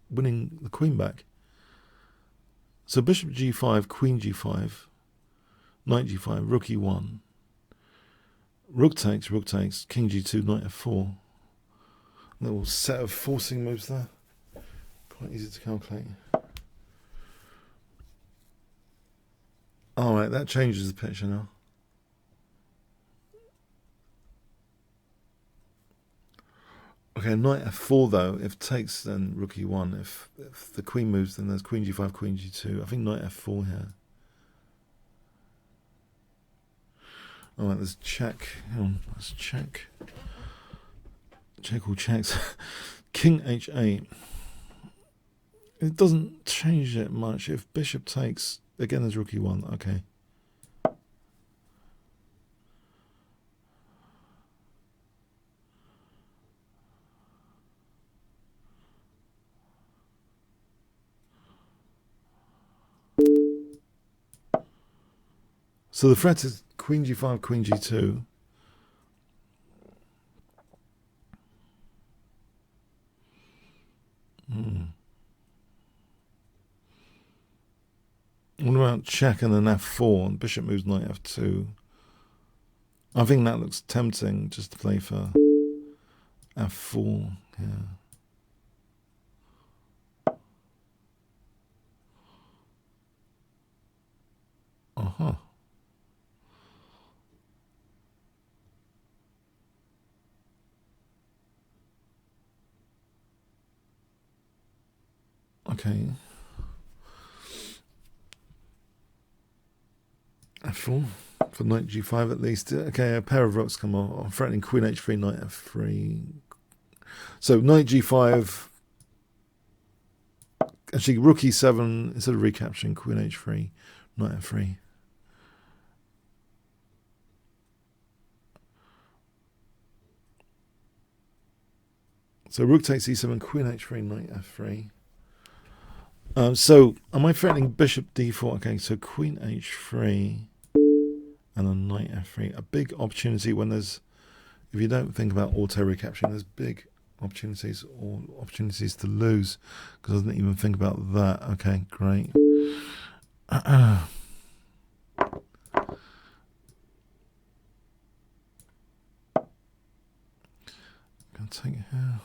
Winning the queen back. So bishop g5, queen g5, knight g5, rook e1. Rook takes, king g2, knight f4. A little set of forcing moves there. Quite easy to calculate. Alright, that changes the picture now. Okay, knight f4 though. If takes, then rook e1. If the queen moves, then there's queen g5, queen g2. I think knight f4 here. Alright, let's check. Hang on, let's check. Check all checks. King h8. It doesn't change it much. If bishop takes, again there's rook e1. Okay. So the threat is queen g5, queen g2. What about check and then f4 and bishop moves knight f2? I think that looks tempting just to play for f4. Yeah. Uh-huh. Okay. f4 for knight g5 at least. Okay, a pair of rooks come on. I'm threatening queen h3, knight f3. So knight g5. Actually, rook e7 instead of recapturing queen h3, knight f3. So rook takes e7, queen h3, knight f3. So am I threatening bishop d4? Okay, so queen h3 and then knight f3. A big opportunity when there's, if you don't think about auto recapturing, there's big opportunities or opportunities to lose because I didn't even think about that. Okay, great. Gonna take it here.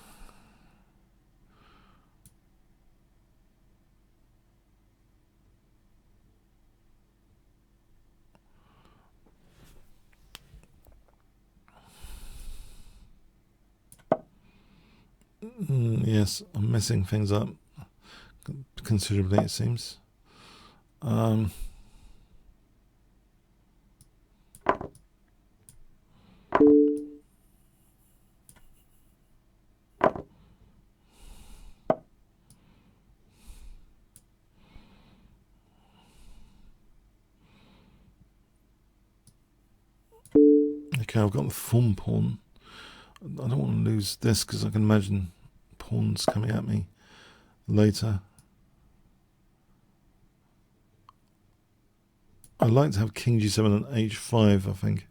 Yes, I'm messing things up considerably, it seems. Okay, I've got the form pawn. I don't want to lose this because I can imagine pawns coming at me later. I'd like to have king g7 and h5, I think.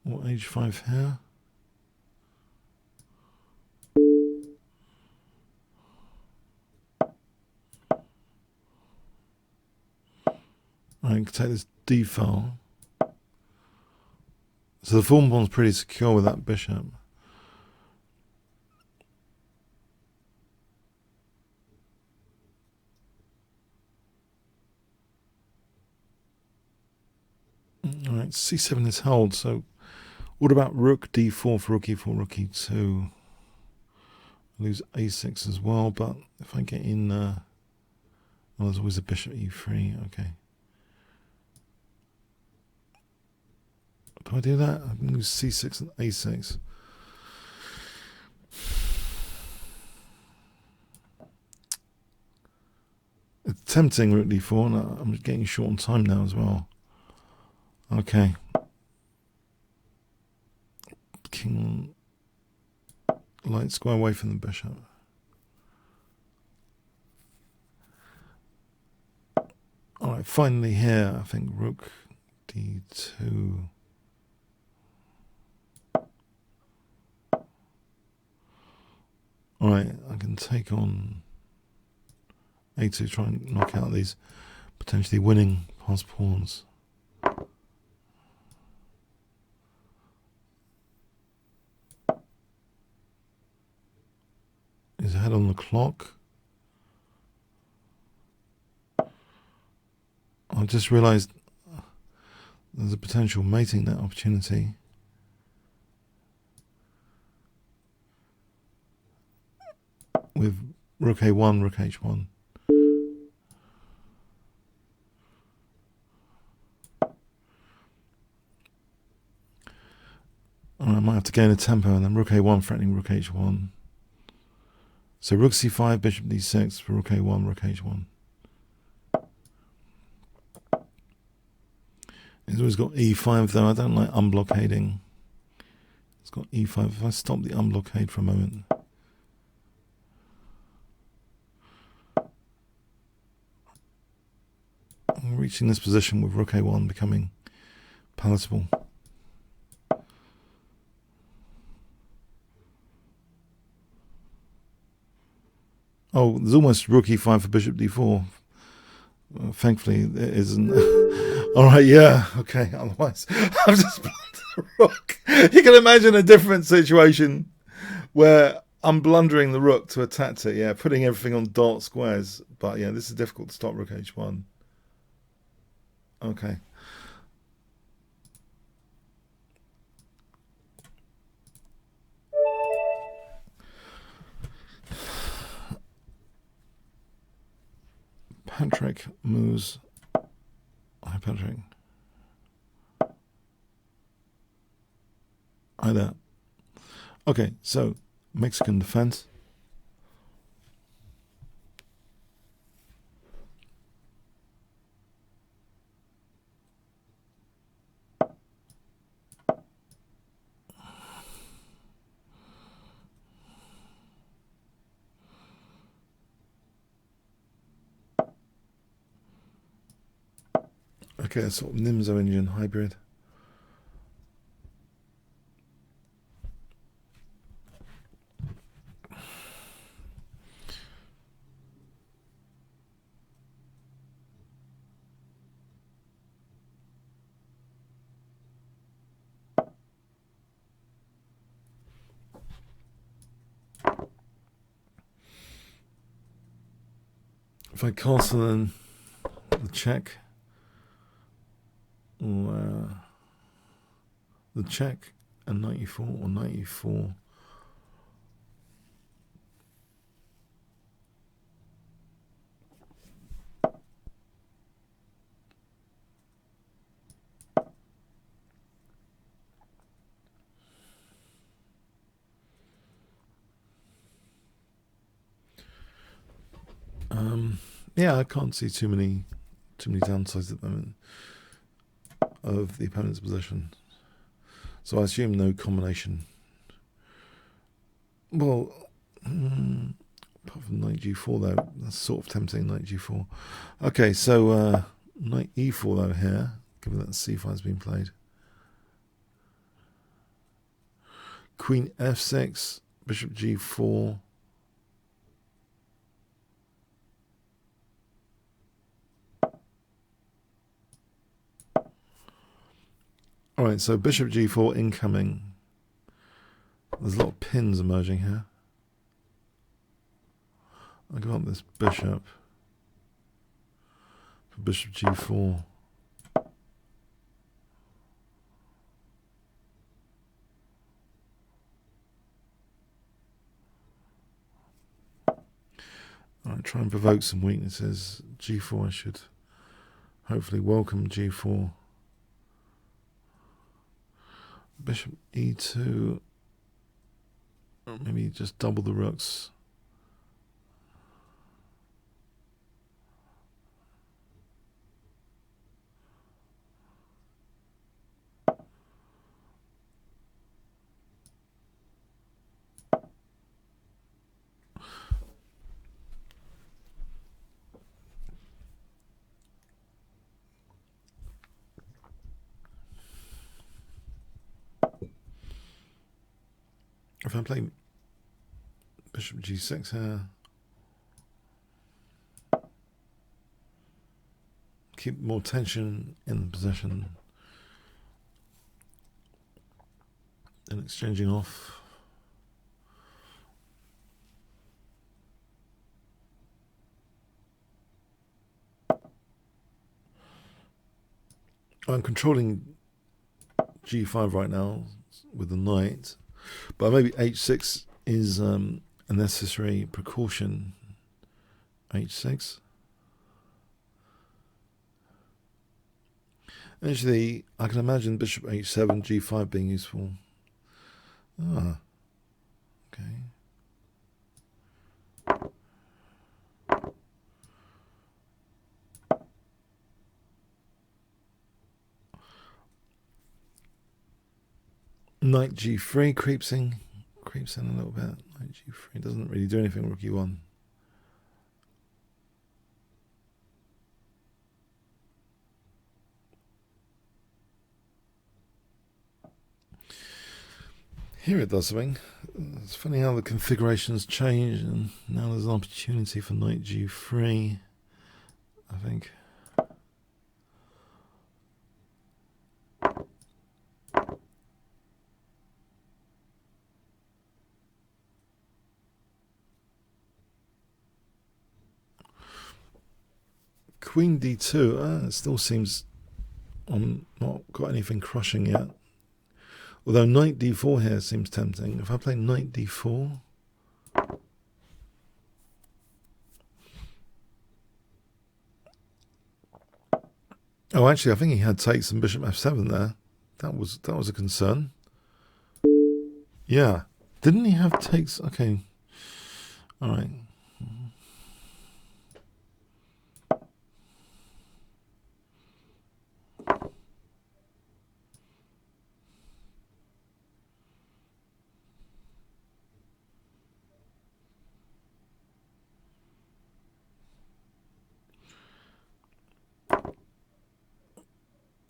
Or h5 here. I can take this d file. So the form pawn's pretty secure with that bishop. Alright, c7 is held, so what about rook d4 for rook e4, rook e2? Lose a6 as well, but if I get in, well, there's always a bishop e3, okay. Do I do that? I can lose c6 and a6. It's tempting rook d4, and I'm getting short on time now as well. Okay. King light square away from the bishop. Alright, finally here, I think rook d2. Alright, I can take on a2, try and knock out these potentially winning pass pawns. Is ahead on the clock. I just realised there's a potential mating net opportunity. With rook a1, rook h1. I might have to gain a tempo, and then rook a1 threatening rook h1. So rook c5, bishop d6 for rook a1, rook h1. He's always got e5 though. I don't like unblockading. It's got e5. If I stop the unblockade for a moment. I'm reaching this position with rook a1 becoming palatable. Oh, there's almost rook e5 for bishop d4. Thankfully, there isn't. All right, yeah, okay. Otherwise, I've just blundered the rook. You can imagine a different situation where I'm blundering the rook to attack it. Yeah, putting everything on dark squares. But yeah, this is difficult to stop rook h1. Okay. Patrick moves. Hi, Patrick. Hi there. Okay, so Mexican defense. Okay, a sort of Nimzo Indian hybrid. If I castle then the check, or the check and 94 or 94. Yeah, I can't see too many downsides at the moment of the opponent's position. So I assume no combination. Well, apart from knight g4 though, that's sort of tempting, knight g4. Okay, so knight e4 though here, given that c5 has been played. Queen f6, bishop g4. Alright, so bishop g4 incoming. There's a lot of pins emerging here. I'll give up this bishop for bishop g4. Alright, try and provoke some weaknesses. g4, I should hopefully welcome g4. Bishop e2, or maybe just double the rooks. If I play bishop g6 here, keep more tension in the position and exchanging off. I'm controlling g5 right now with the knight. But maybe h6 is a necessary precaution. h6. Actually, I can imagine bishop h7, g5 being useful. Ah, okay. Knight g3 creeps in a little bit. Knight g3 doesn't really do anything. Rook e1. Here it does something. It's funny how the configurations change, and now there's an opportunity for knight g3, I think. Queen d2, it still seems I'm not got anything crushing yet. Although knight d4 here seems tempting. If I play knight d4, oh, actually, I think he had takes and bishop f7 there. That was a concern. Yeah, didn't he have takes? Okay, all right.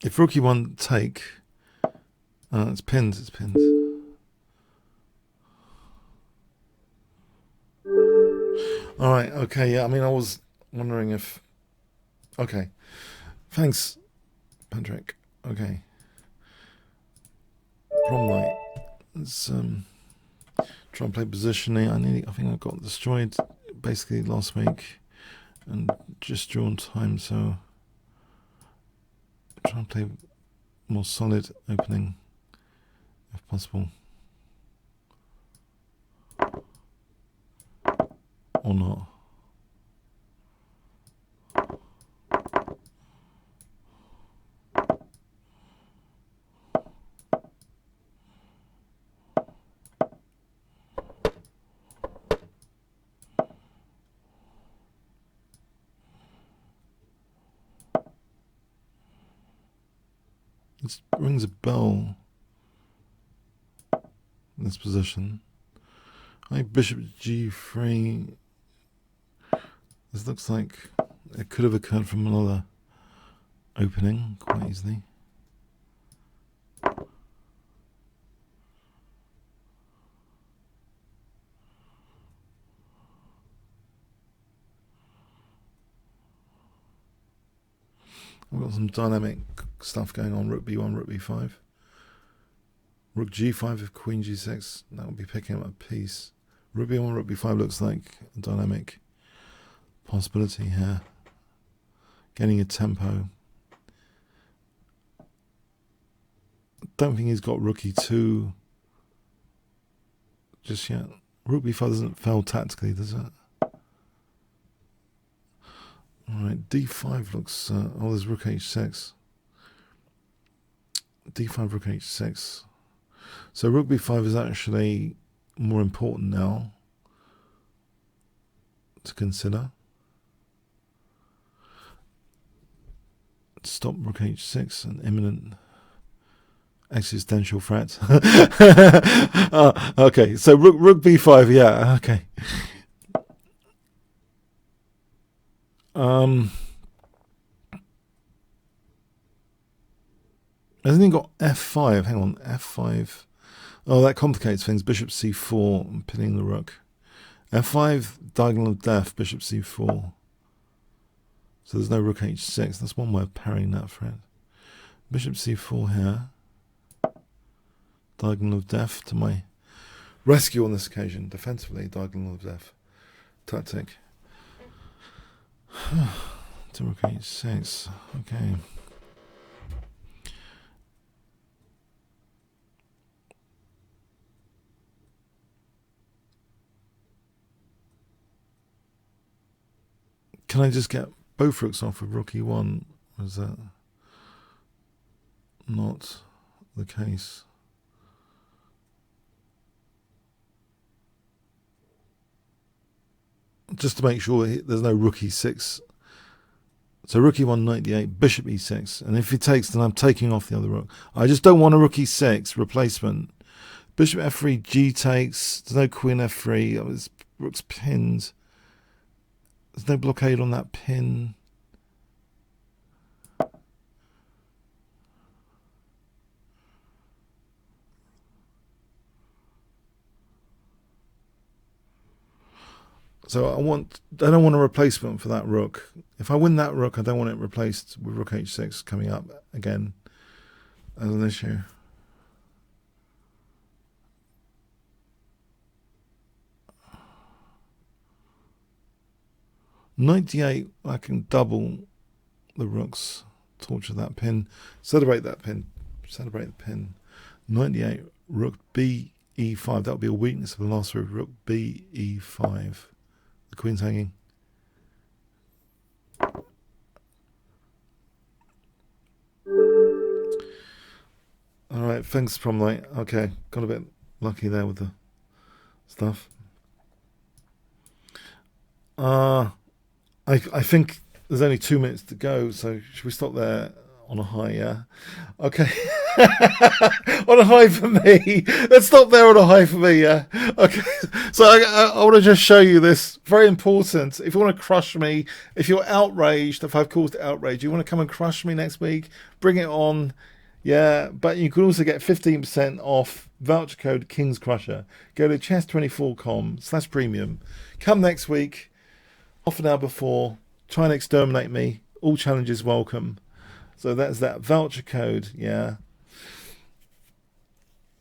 If rook e1 take, it's pinned. It's pinned. All right. Okay. Yeah. I mean, I was wondering if. Okay. Thanks, Patrick. Okay. Prom night. Let's try and play positioning. I think I got destroyed basically last week. and just drawn time, so try and play more solid opening if possible, or not. It rings a bell in this position. I think bishop g3. This looks like it could have occurred from another opening quite easily. I've got some dynamic stuff going on. Rook b1, rook b5. Rook g5 if queen g6. That would be picking up a piece. Rook b1, rook b5 looks like a dynamic possibility here. Getting a tempo. Don't think he's got rook e2 just yet. Rook b5 doesn't fail tactically, does it? Alright, d5 looks... oh, there's rook h6. d5, rook h6. So rook b5 is actually more important now to consider. Stop rook h6, an imminent existential threat. Okay, so rook b5, yeah, okay. Hasn't he got f5? Hang on, f5. Oh, that complicates things. Bishop c4, I'm pinning the rook. f5, diagonal of death, bishop c4. So there's no rook h6. That's one way of parrying that threat. Bishop c4 here. Diagonal of death to my rescue on this occasion. Defensively, diagonal of death tactic. To rook h6. Okay. Can I just get both rooks off with rook e1? Or is that not the case? Just to make sure there's no rook e6. So rook e1, knight d8, bishop e6. And if he takes, then I'm taking off the other rook. I just don't want a rook e6 replacement. Bishop f3, g takes. There's no queen f3. Oh, this rook's pinned. There's no blockade on that pin. So I don't want a replacement for that rook. If I win that rook, I don't want it replaced with rook h6 coming up again as an issue. Knight d8, I can double the rooks, torture that pin, celebrate that pin, celebrate the pin. Knight d8, rook b e5, that would be a weakness of the last rook, rook b e5. The queen's hanging. Alright, thanks prom night. Okay, got a bit lucky there with the stuff. I think there's only 2 minutes to go, so should we stop there on a high, yeah? Okay. On a high for me. Let's stop there on a high for me, yeah? Okay. So I want to just show you this. Very important. If you want to crush me, if you're outraged, if I've caused outrage, you want to come and crush me next week, bring it on. Yeah, but you can also get 15% off voucher code Kingscrusher. Go to chess24.com/premium. Come next week. Half an hour before, try and exterminate me. All challenges welcome. So that's that voucher code, yeah.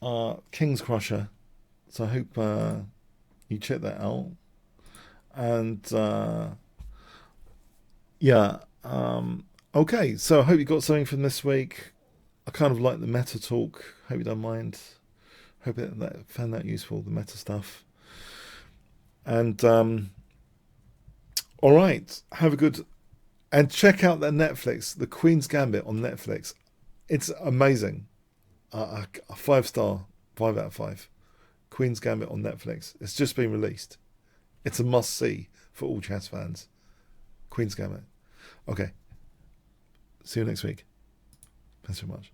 Kingscrusher. So I hope you check that out. And Yeah. Okay, so I hope you got something from this week. I kind of like the meta talk. Hope you don't mind. Hope that found that useful, the meta stuff. And all right, have a good and check out that Netflix, The Queen's Gambit on Netflix. It's amazing. A 5 star, 5 out of 5. Queen's Gambit on Netflix. It's just been released. It's a must see for all chess fans. Queen's Gambit. Okay. See you next week. Thanks so much.